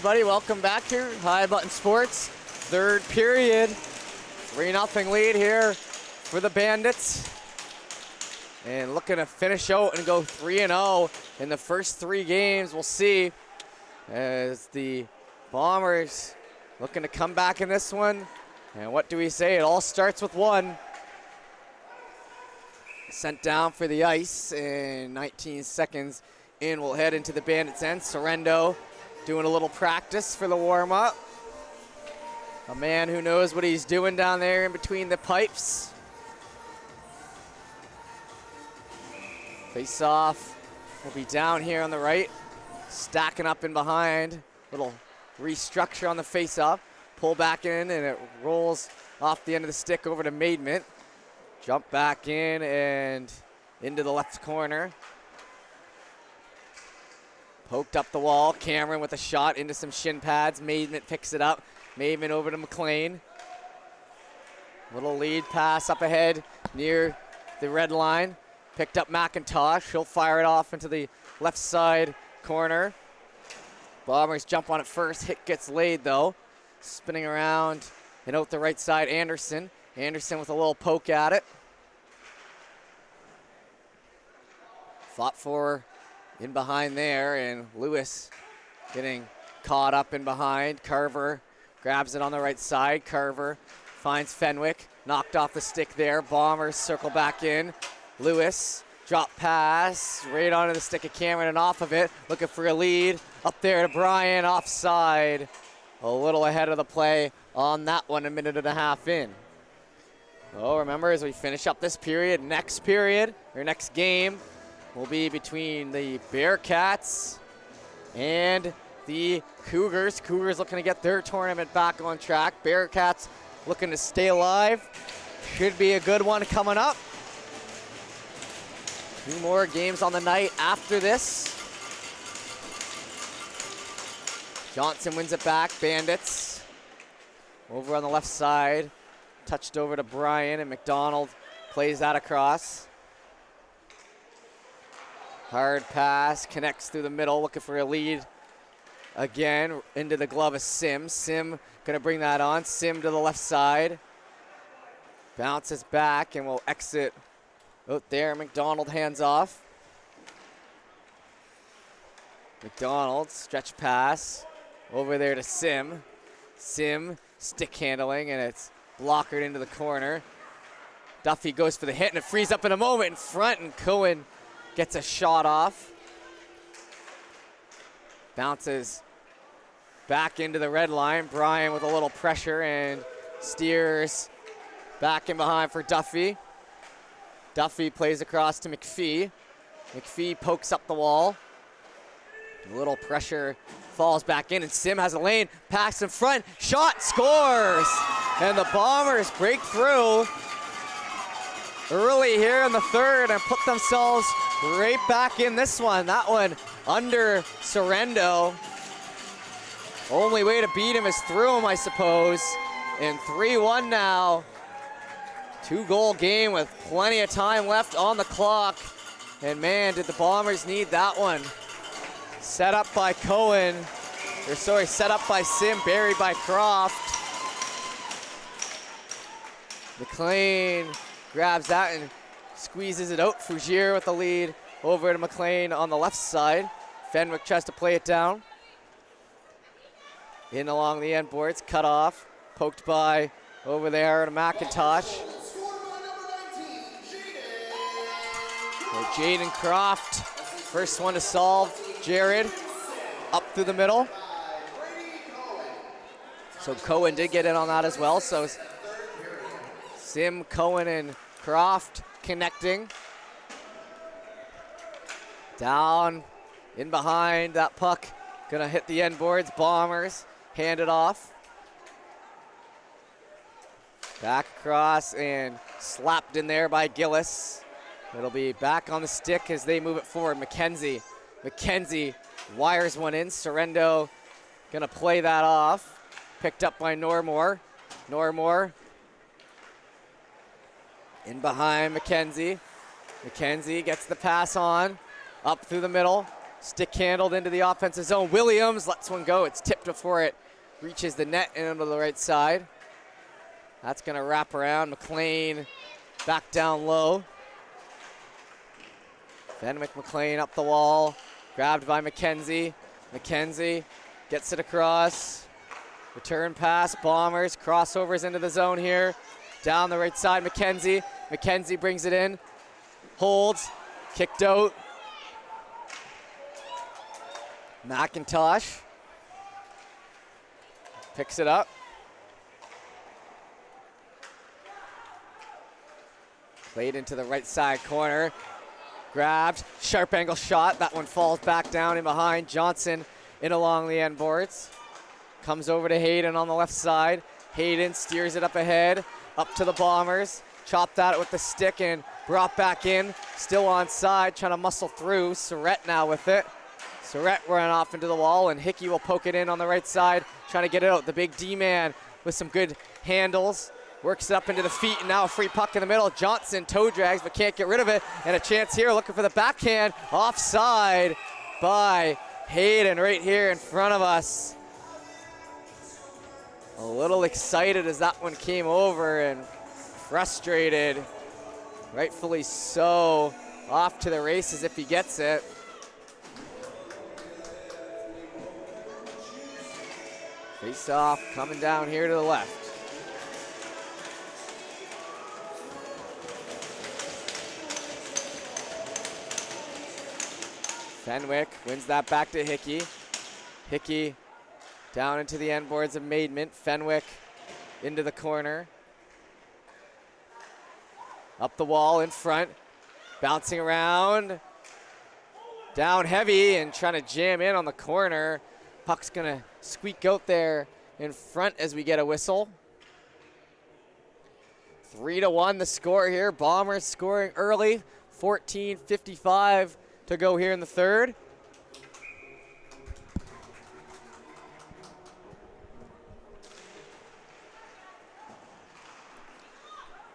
Speaker 1: everybody. Welcome back to High Button Sports. Third period. 3-0 lead here for the Bandits. And looking to finish out and go 3-0 in the first 3 games. We'll see as the Bombers looking to come back in this one. And what do we say? It all starts with one. Sent down for the ice in 19 seconds in. We'll head into the Bandits' end. Sorrento doing a little practice for the warm-up. A man who knows what he's doing down there in between the pipes. Face-off will be down here on the right. Stacking up in behind. Little restructure on the face-off. Pull back in and it rolls off the end of the stick over to Maidment. Jump back in and into the left corner. Poked up the wall. Cameron with a shot into some shin pads. Maidment picks it up. Maidment over to McLean. Little lead pass up ahead near the red line. Picked up McIntosh. He'll fire it off into the left side corner. Bombers jump on it first. Hit gets laid though. Spinning around and out the right side, Anderson. Anderson with a little poke at it. Fought for in behind there, and Lewis getting caught up in behind. Carver grabs it on the right side. Carver finds Fenwick. Knocked off the stick there. Bombers circle back in. Lewis, drop pass, right onto the stick of Cameron and off of it. Looking for a lead. Up there to Brian, offside. A little ahead of the play on that one, 1.5 minutes in. Oh, remember, as we finish up this period, next game will be between the Bearcats and the Cougars. Cougars looking to get their tournament back on track. Bearcats looking to stay alive. Should be a good one coming up. 2 more games on the night after this. Johnson wins it back, Bandits. Over on the left side, touched over to Brian, and McDonald plays that across. Hard pass, connects through the middle, looking for a lead. Again, into the glove of Sim. Sim gonna bring that on. Sim to the left side. Bounces back and will exit out there. McDonald hands off. McDonald, stretch pass. Over there to Sim. Sim stick handling, and it's blockered into the corner. Duffy goes for the hit, and it frees up in a moment in front, and Cohen gets a shot off. Bounces back into the red line. Brian with a little pressure and steers back in behind for Duffy. Duffy plays across to McPhee. McPhee pokes up the wall. A little pressure, falls back in, and Sim has a lane, pass in front, shot, scores! And the Bombers break through early here in the third and put themselves right back in this one. That one under Sorrento. Only way to beat him is through him, I suppose. And 3-1 now. 2-goal game with plenty of time left on the clock. And man, did the Bombers need that one. Set up by Cohen, set up by Sim, buried by Croft. McLean grabs that and squeezes it out. Fougier with the lead over to McLean on the left side. Fenwick tries to play it down. In along the end boards, cut off, poked by over there to McIntosh. Jaden Croft, first one to solve. Jared up through the middle. So Cohen did get in on that as well. So Sim, Cohen, and Croft connecting. Down in behind, that puck gonna hit the end boards. Bombers hand it off. Back across and slapped in there by Gillis. It'll be back on the stick as they move it forward. McKenzie wires one in. Sorrento gonna play that off. Picked up by Normore. Normore in behind McKenzie. McKenzie gets the pass on. Up through the middle. Stick handled into the offensive zone. Williams lets one go. It's tipped before it reaches the net and onto the right side. That's going to wrap around. McLean back down low. Fenwick McLean up the wall. Grabbed by McKenzie. McKenzie gets it across. Return pass. Bombers. Crossovers into the zone here. Down the right side. McKenzie. McKenzie brings it in. Holds. Kicked out. McIntosh picks it up. Played into the right side corner. Grabbed. Sharp angle shot. That one falls back down in behind. Johnson in along the end boards. Comes over to Hayden on the left side. Hayden steers it up ahead. Up to the Bombers. Chopped at it with the stick and brought back in. Still onside. Trying to muscle through. Surrett now with it. Surrett ran off into the wall, and Hickey will poke it in on the right side, trying to get it out. The big D-man with some good handles. Works it up into the feet, and now a free puck in the middle. Johnson toe drags, but can't get rid of it. And a chance here, looking for the backhand. Offside by Hayden right here in front of us. A little excited as that one came over and frustrated. Rightfully so. Off to the races if he gets it. Face off, coming down here to the left. Fenwick wins that back to Hickey. Hickey down into the end boards of Maidment. Fenwick into the corner. Up the wall in front. Bouncing around. Down heavy and trying to jam in on the corner. Puck's gonna squeak out there in front as we get a whistle. 3-1 the score here. Bombers scoring early. 14:55 to go here in the third.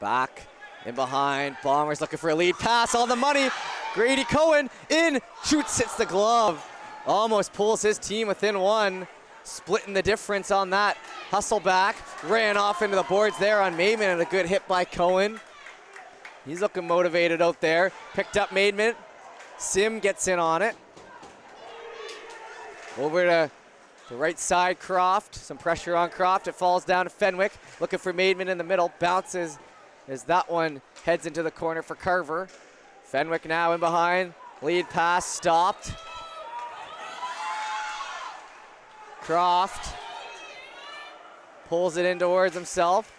Speaker 1: Back in behind. Bombers looking for a lead pass on the money. Grady Cohen in, shoots, hits the glove. Almost pulls his team within one. Splitting the difference on that. Hustle back. Ran off into the boards there on Maidment, and a good hit by Cohen. He's looking motivated out there. Picked up Maidment. Sim gets in on it. Over to the right side, Croft. Some pressure on Croft. It falls down to Fenwick. Looking for Maidment in the middle. Bounces as that one heads into the corner for Carver. Fenwick now in behind. Lead pass stopped. Croft pulls it in towards himself.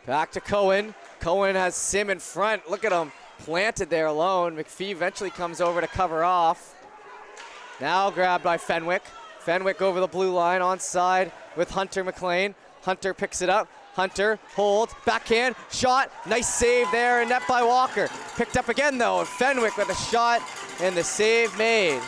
Speaker 1: Back to Cohen. Cohen has Sim in front. Look at him planted there alone. McPhee eventually comes over to cover off. Now grabbed by Fenwick. Fenwick over the blue line onside with Hunter McLean. Hunter picks it up. Hunter holds, backhand, shot, nice save there, and net by Walker. Picked up again though, and Fenwick with a shot and the save made.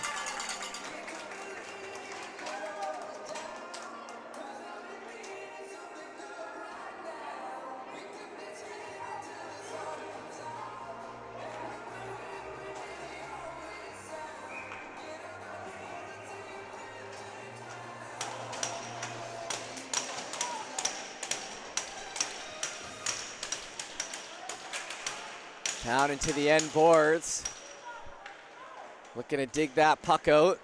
Speaker 1: Down into the end boards. Looking to dig that puck out.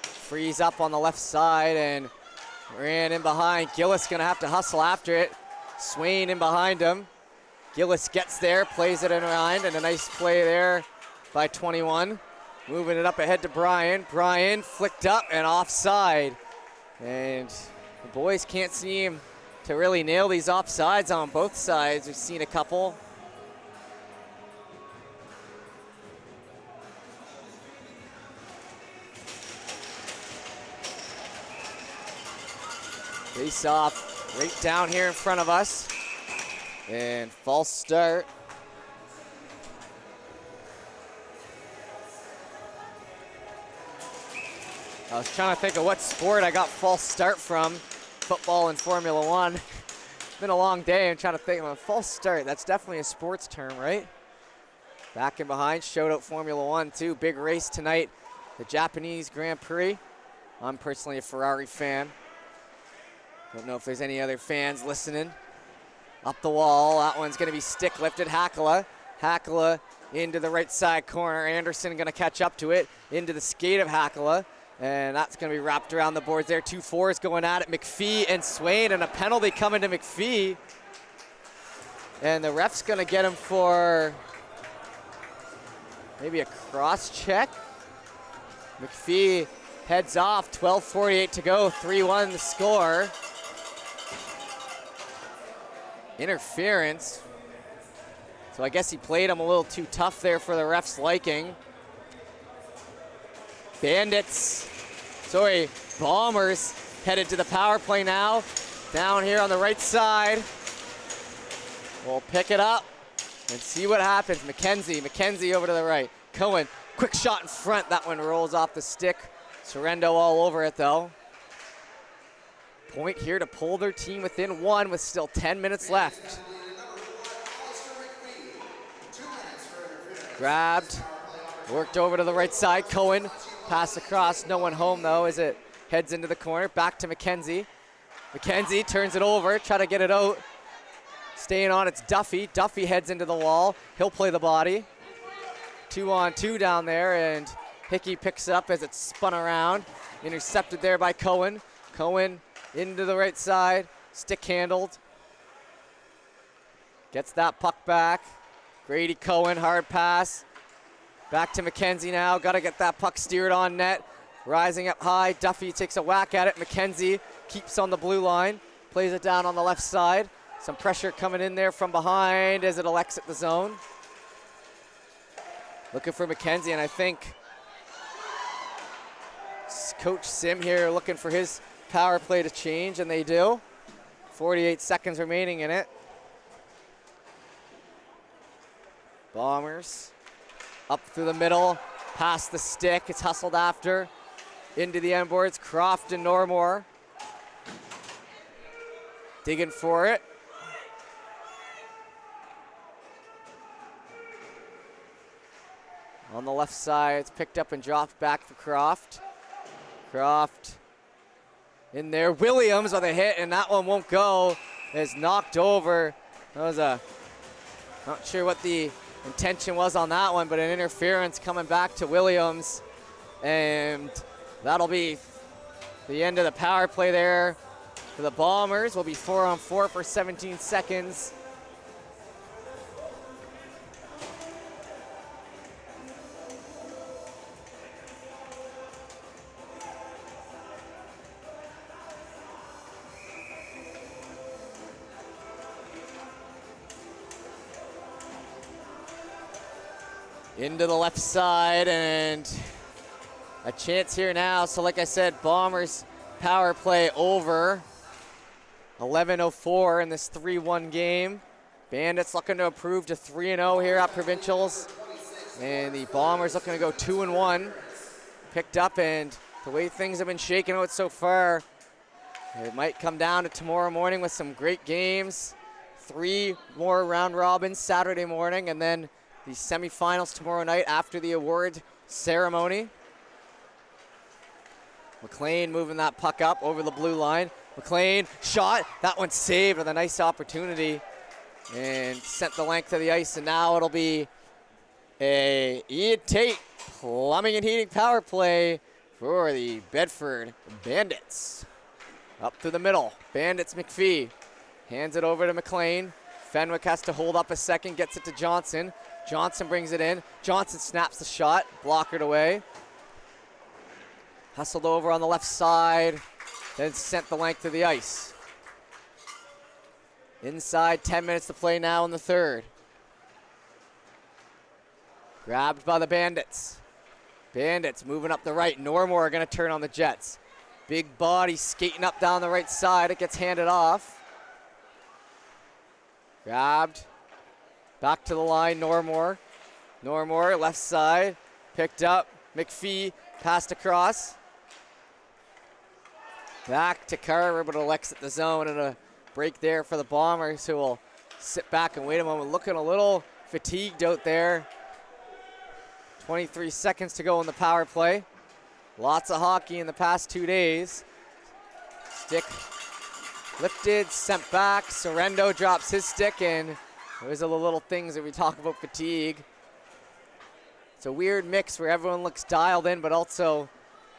Speaker 1: Frees up on the left side and ran in behind. Gillis gonna have to hustle after it. Swain in behind him. Gillis gets there, plays it in behind, and a nice play there by 21. Moving it up ahead to Brian. Brian flicked up and offside. And the boys can't seem to really nail these offsides on both sides. We've seen a couple. Face off right down here in front of us. And false start. I was trying to think of what sport I got false start from. Football and Formula One. It's been a long day. I'm trying to think of a false start. That's definitely a sports term, right? Back in behind, showed out Formula One too. Big race tonight, the Japanese Grand Prix. I'm personally a Ferrari fan. Don't know if there's any other fans listening. Up the wall, that one's gonna be stick lifted. Hakala into the right side corner. Anderson gonna catch up to it, into the skate of Hakala. And that's gonna be wrapped around the boards there. 2 4s going at it, McPhee and Swain, and a penalty coming to McPhee. And the ref's gonna get him for maybe a cross check. McPhee heads off, 12:48 to go, 3-1 the score. Interference. So I guess he played him a little too tough there for the ref's liking. Bombers headed to the power play now. Down here on the right side. We'll pick it up and see what happens. McKenzie over to the right. Cohen, quick shot in front. That one rolls off the stick. Sorrento all over it though. Point here to pull their team within 1 with still 10 minutes left. Grabbed, worked over to the right side. Cohen, pass across, no one home though as it heads into the corner. Back to McKenzie. McKenzie turns it over, try to get it out. Staying on, it's Duffy. Duffy heads into the wall. He'll play the body. 2-on-2 down there, and Hickey picks it up as it's spun around. Intercepted there by Cohen. Cohen into the right side, stick handled. Gets that puck back. Grady Cohen, hard pass. Back to McKenzie now, gotta get that puck steered on net. Rising up high, Duffy takes a whack at it. McKenzie keeps on the blue line, plays it down on the left side. Some pressure coming in there from behind as it'll exit the zone. Looking for McKenzie, and I think Coach Sim here looking for his power play to change, and they do. 48 seconds remaining in it. Bombers up through the middle, past the stick. It's hustled after. Into the end boards, Croft and Normore. Digging for it. On the left side, it's picked up and dropped back for Croft. Croft in there. Williams with a hit, and that one won't go. It's knocked over. That was not sure what the intention was on that one, but an interference coming back to Williams. And that'll be the end of the power play there for the Bombers. Will be 4-on-4 for 17 seconds. Into the left side, and a chance here now. So like I said, Bombers power play over. 11:04 in this 3-1 game. Bandits looking to improve to 3-0 here at Provincials. And the Bombers looking to go 2-1. Picked up, and the way things have been shaking out so far, it might come down to tomorrow morning with some great games. 3 more round robins Saturday morning, and then the semifinals tomorrow night after the award ceremony. McLean moving that puck up over the blue line. McLean shot, that one saved with a nice opportunity and sent the length of the ice, and now it'll be a Ian Tate plumbing and heating power play for the Bedford Bandits. Up through the middle, Bandits McPhee hands it over to McLean. Fenwick has to hold up a second, gets it to Johnson. Johnson brings it in. Johnson snaps the shot, blockered away. Hustled over on the left side, then sent the length of the ice. Inside, 10 minutes to play now in the third. Grabbed by the Bandits. Bandits moving up the right. Normore going to turn on the Jets. Big body skating up down the right side. It gets handed off. Grabbed. Back to the line, Normore. Normore, left side, picked up. McPhee, passed across. Back to Carver, but it'll exit the zone, and a break there for the Bombers, who will sit back and wait a moment. Looking a little fatigued out there. 23 seconds to go in the power play. Lots of hockey in the past 2 days. Stick lifted, sent back. Sorrento drops his stick, and those are the little things that we talk about fatigue. It's a weird mix where everyone looks dialed in, but also,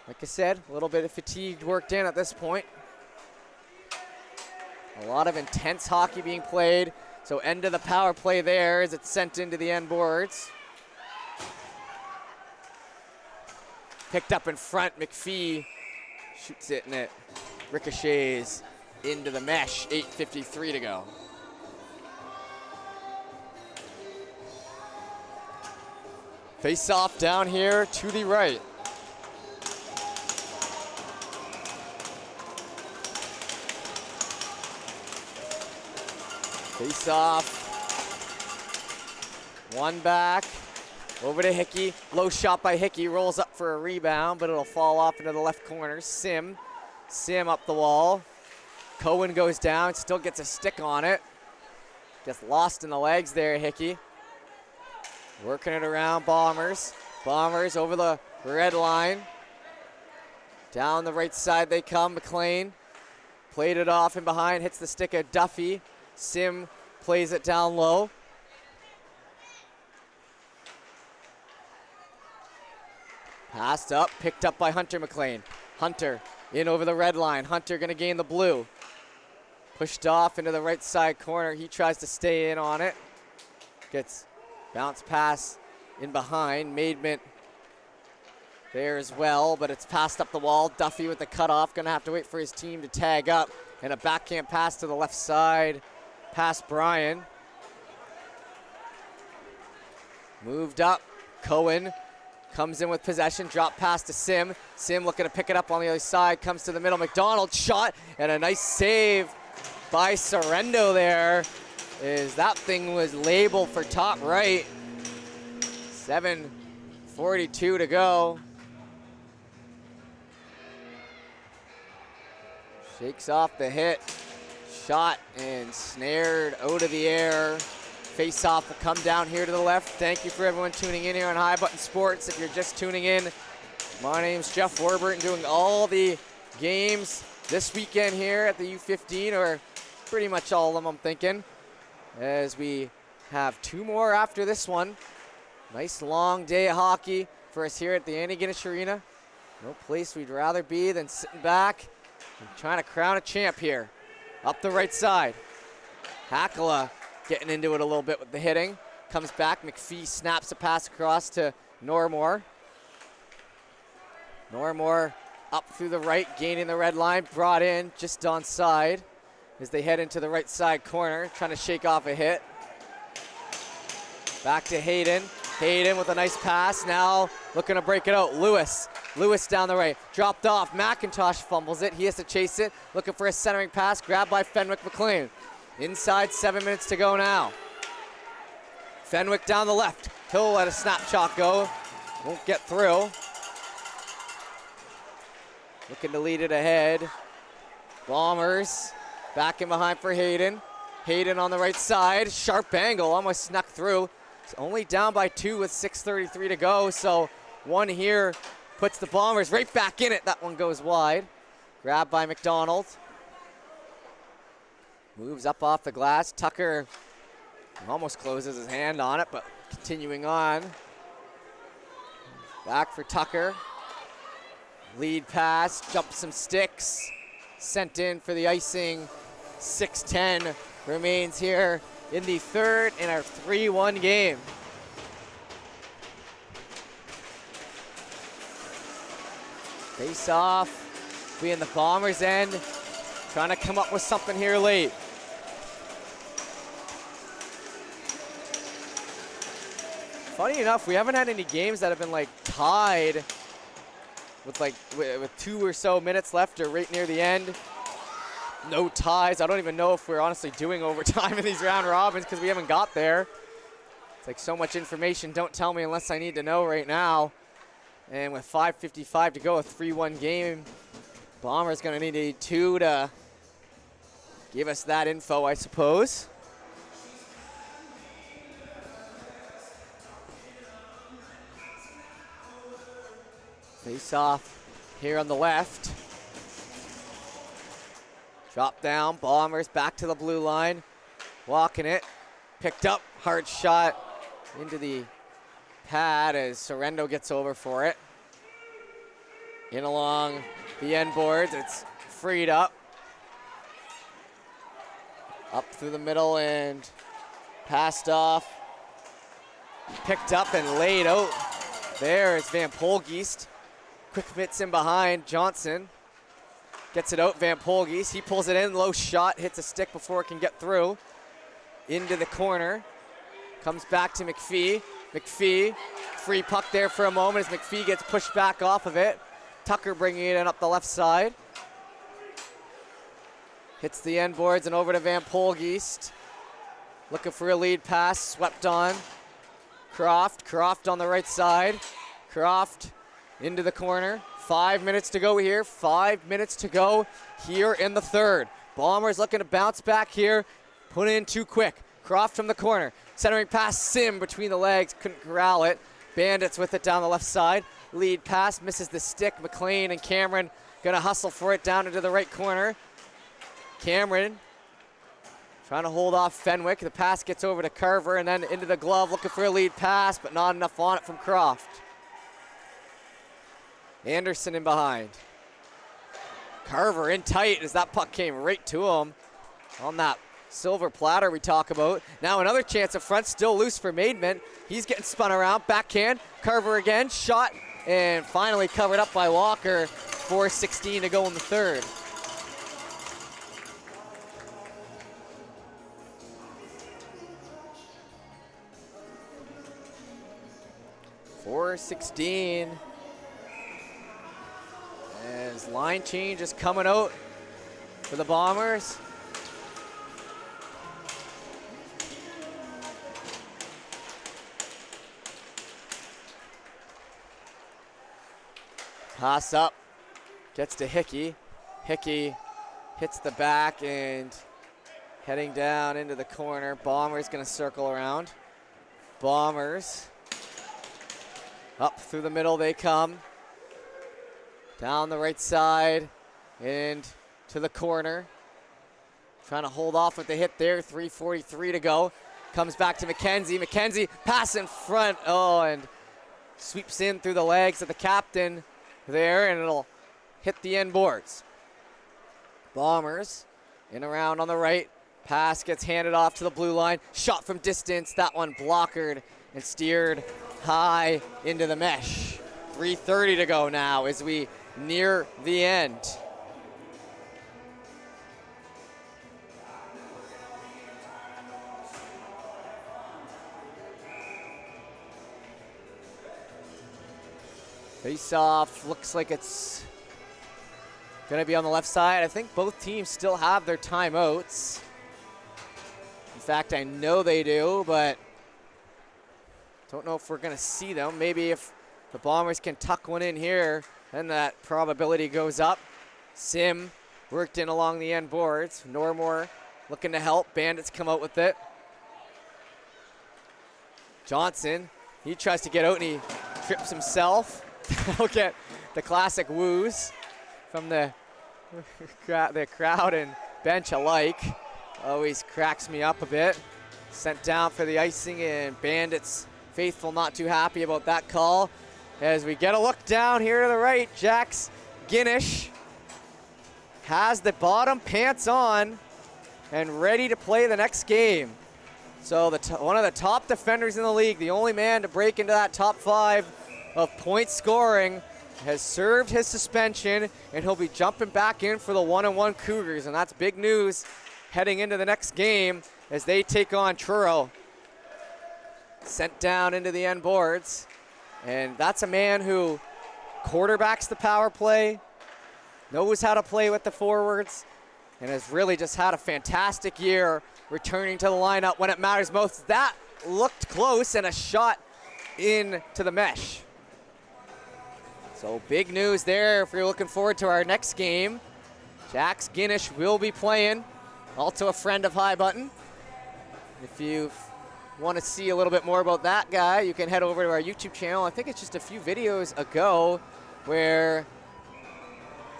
Speaker 1: like I said, a little bit of fatigue worked in at this point. A lot of intense hockey being played. So end of the power play there as it's sent into the end boards. Picked up in front, McPhee shoots it and it ricochets into the mesh, 8:53 to go. Face off down here to the right. Face off. One back. Over to Hickey. Low shot by Hickey. Rolls up for a rebound, but it'll fall off into the left corner. Sim up the wall. Cohen goes down. Still gets a stick on it. Gets lost in the legs there, Hickey. Working it around Bombers. Bombers over the red line. Down the right side they come. McLean played it off and behind. Hits the stick of Duffy. Sim plays it down low. Passed up, picked up by Hunter McLean. Hunter in over the red line. Hunter gonna gain the blue. Pushed off into the right side corner. He tries to stay in on it. Gets bounce pass in behind. Maidment there as well, but it's passed up the wall. Duffy with the cutoff. Gonna have to wait for his team to tag up. And a backhand pass to the left side. Past Brian. Moved up. Cohen comes in with possession. Drop pass to Sim. Sim looking to pick it up on the other side. Comes to the middle. McDonald shot. And a nice save by Sorrento there. That thing was labeled for top right. 7:42 to go. Shakes off the hit. Shot and snared out of the air. Face-off will come down here to the left. Thank you for everyone tuning in here on High Button Sports. If you're just tuning in, my name's Jeff Warburton, doing all the games this weekend here at the U15, or pretty much all of them, I'm thinking, as we have 2 more after this one. Nice long day of hockey for us here at the Andy Guinness Arena. No place we'd rather be than sitting back and trying to crown a champ here. Up the right side. Hakala getting into it a little bit with the hitting. Comes back. McPhee snaps a pass across to Normore. Normore up through the right, gaining the red line. Brought in just onside as they head into the right side corner, trying to shake off a hit. Back to Hayden. Hayden with a nice pass. Now looking to break it out. Lewis down the right. Dropped off. McIntosh fumbles it. He has to chase it. Looking for a centering pass. Grabbed by Fenwick McLean. Inside, 7 minutes to go now. Fenwick down the left. He'll let a snapshot go. Won't get through. Looking to lead it ahead. Bombers back in behind for Hayden. Hayden on the right side. Sharp angle. Almost snuck through. It's only down by 2 with 6:33 to go. So one here puts the Bombers right back in it. That one goes wide. Grabbed by McDonald. Moves up off the glass. Tucker almost closes his hand on it, but continuing on. Back for Tucker. Lead pass, jumps some sticks. Sent in for the icing. 6:10 remains here in the third in our 3-1 game. Face off, being the Bombers' end. Trying to come up with something here late. Funny enough, we haven't had any games that have been like tied with 2 or so minutes left or right near the end. No ties. I don't even know if we're honestly doing overtime in these round robins because we haven't got there. It's like so much information. Don't tell me unless I need to know right now. And with 5:55 to go, a 3-1 game, Bombers gonna need a 2 to give us that info, I suppose. Face off here on the left. Drop down, Bombers back to the blue line. Walking it, picked up, hard shot into the pad as Sorrento gets over for it. In along the end boards, it's freed up. Up through the middle and passed off. Picked up and laid out. There is Van Polgeest. Quick mitts in behind Johnson. Gets it out, Van Polgeest. He pulls it in, low shot, hits a stick before it can get through. Into the corner. Comes back to McPhee. McPhee, free puck there for a moment as McPhee gets pushed back off of it. Tucker bringing it in up the left side. Hits the end boards and over to Van Polgeest. Looking for a lead pass, swept on. Croft on the right side. Croft into the corner. 5 minutes to go here. 5 minutes to go here in the third. Bombers looking to bounce back here. Put in too quick. Croft from the corner. Centering pass, Sim between the legs. Couldn't corral it. Bandits with it down the left side. Lead pass, misses the stick. McLean and Cameron gonna hustle for it down into the right corner. Cameron trying to hold off Fenwick. The pass gets over to Carver and then into the glove, looking for a lead pass, but not enough on it from Croft. Anderson in behind. Carver in tight as that puck came right to him on that silver platter we talk about. Now another chance up front, still loose for Maidment. He's getting spun around, backhand. Carver again, shot, and finally covered up by Walker. 4:16 to go in the third. .416 as line change is coming out for the Bombers. Pass up, gets to Hickey. Hickey hits the back and heading down into the corner. Bombers gonna circle around. Bombers. Up through the middle they come. Down the right side and to the corner. Trying to hold off with the hit there, 3:43 to go. Comes back to McKenzie. McKenzie pass in front, and sweeps in through the legs of the captain there, and it'll hit the end boards. Bombers in around on the right. Pass gets handed off to the blue line. Shot from distance, that one blockered and steered high into the mesh. 3:30 to go now as we near the end. Face off, looks like it's gonna be on the left side. I think both teams still have their timeouts. In fact, I know they do, but don't know if we're gonna see them. Maybe if the Bombers can tuck one in here, then that probability goes up. Sim worked in along the end boards. Normore looking to help. Bandits come out with it. Johnson, he tries to get out and he trips himself. Look at the classic woos from the crowd and bench alike. Always cracks me up a bit. Sent down for the icing, and Bandits faithful not too happy about that call. As we get a look down here to the right, Jax Guinish has the bottom pants on and ready to play the next game. So one of the top defenders in the league, the only man to break into that top 5 of point scoring, has served his suspension, and he'll be jumping back in for the 1-1 Cougars, and that's big news heading into the next game as they take on Truro. Sent down into the end boards, and that's a man who quarterbacks the power play, knows how to play with the forwards, and has really just had a fantastic year returning to the lineup when it matters most. That looked close, and a shot into the mesh. So big news there if you're looking forward to our next game. Jax Guinish will be playing, also a friend of High Button. If you want to see a little bit more about that guy, you can head over to our YouTube channel. I think it's just a few videos ago. where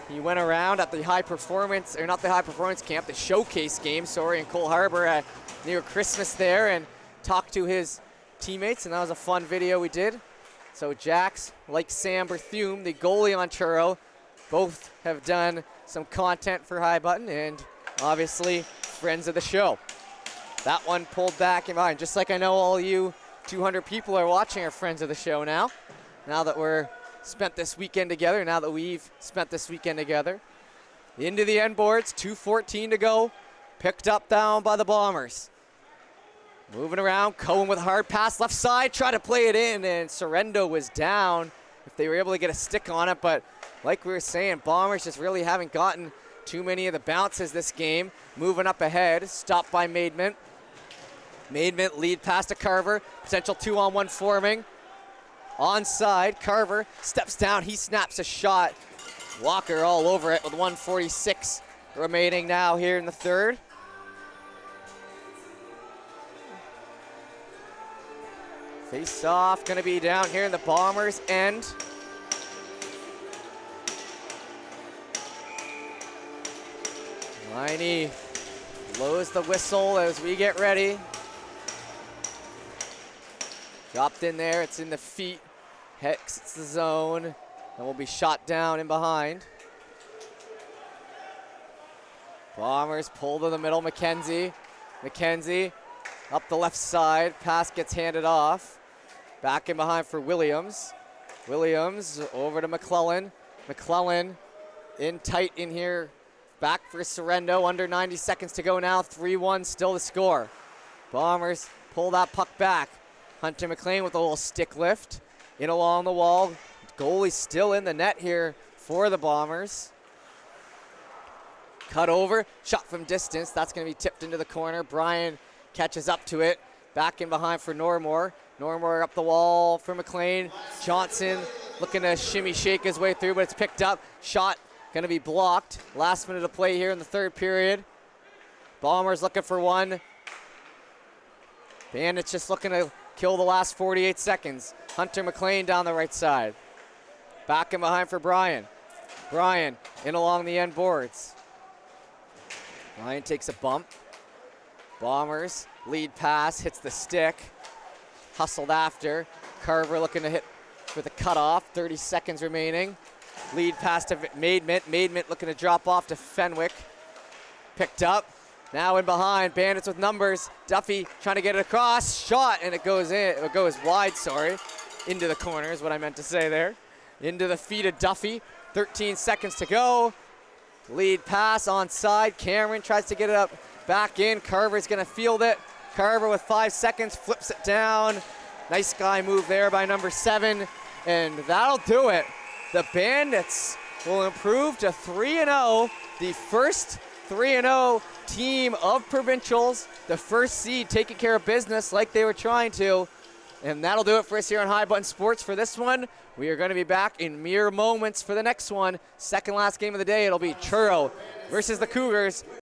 Speaker 1: he went around at the not the high performance camp, the showcase game, in Cole Harbour near Christmas there, and talked to his teammates, and that was a fun video we did. So Jax, like Sam Berthume, the goalie on Churro, both have done some content for High Button, and obviously friends of the show. That one pulled back in mind, just like I know all you 200 people are watching are friends of the show now that we've spent this weekend together. Into the end boards, 2:14 to go. Picked up down by the Bombers. Moving around, Cohen with a hard pass, left side, try to play it in, and Sorrento was down if they were able to get a stick on it. But like we were saying, Bombers just really haven't gotten too many of the bounces this game. Moving up ahead, stopped by Maidment. Maidment lead pass to Carver, potential 2-on-1 forming. Onside, Carver steps down, he snaps a shot. Walker all over it with 1:46 remaining now here in the third. Face off, gonna be down here in the Bombers' end. Liney blows the whistle as we get ready. Dropped in there, it's in the feet. Exits the zone, and will be shot down in behind. Bombers pull to the middle, McKenzie. McKenzie up the left side, pass gets handed off. Back in behind for Williams. Williams over to McClellan. McClellan in tight in here. Back for Sorrento, under 90 seconds to go now. 3-1 still to score. Bombers pull that puck back. Hunter McLean with a little stick lift. In along the wall. Goalie still in the net here for the Bombers. Cut over, shot from distance. That's going to be tipped into the corner. Bryan catches up to it. Back in behind for Normore. Normore up the wall for McLean. Johnson looking to shimmy shake his way through, but it's picked up. Shot going to be blocked. Last minute of play here in the third period. Bombers looking for one. Bandits just looking to kill the last 48 seconds. Hunter McLean down the right side. Back in behind for Bryan. Bryan in along the end boards. Bryan takes a bump. Bombers lead pass, hits the stick. Hustled after. Carver looking to hit for the cutoff. 30 seconds remaining. Lead pass to Maidment. Maidment looking to drop off to Fenwick. Picked up. Now in behind, Bandits with numbers. Duffy trying to get it across. Shot, and it goes in. It goes wide, into the corner is what I meant to say there. Into the feet of Duffy. 13 seconds to go. Lead pass onside. Cameron tries to get it up back in. Carver's going to field it. Carver with 5 seconds flips it down. Nice guy move there by number 7. And that'll do it. The Bandits will improve to 3-0. The first 3-0 team of Provincials. The first seed taking care of business like they were trying to. And that'll do it for us here on High Button Sports for this one. We are going to be back in mere moments for the next one. Second last game of the day, it'll be Churro versus the Cougars.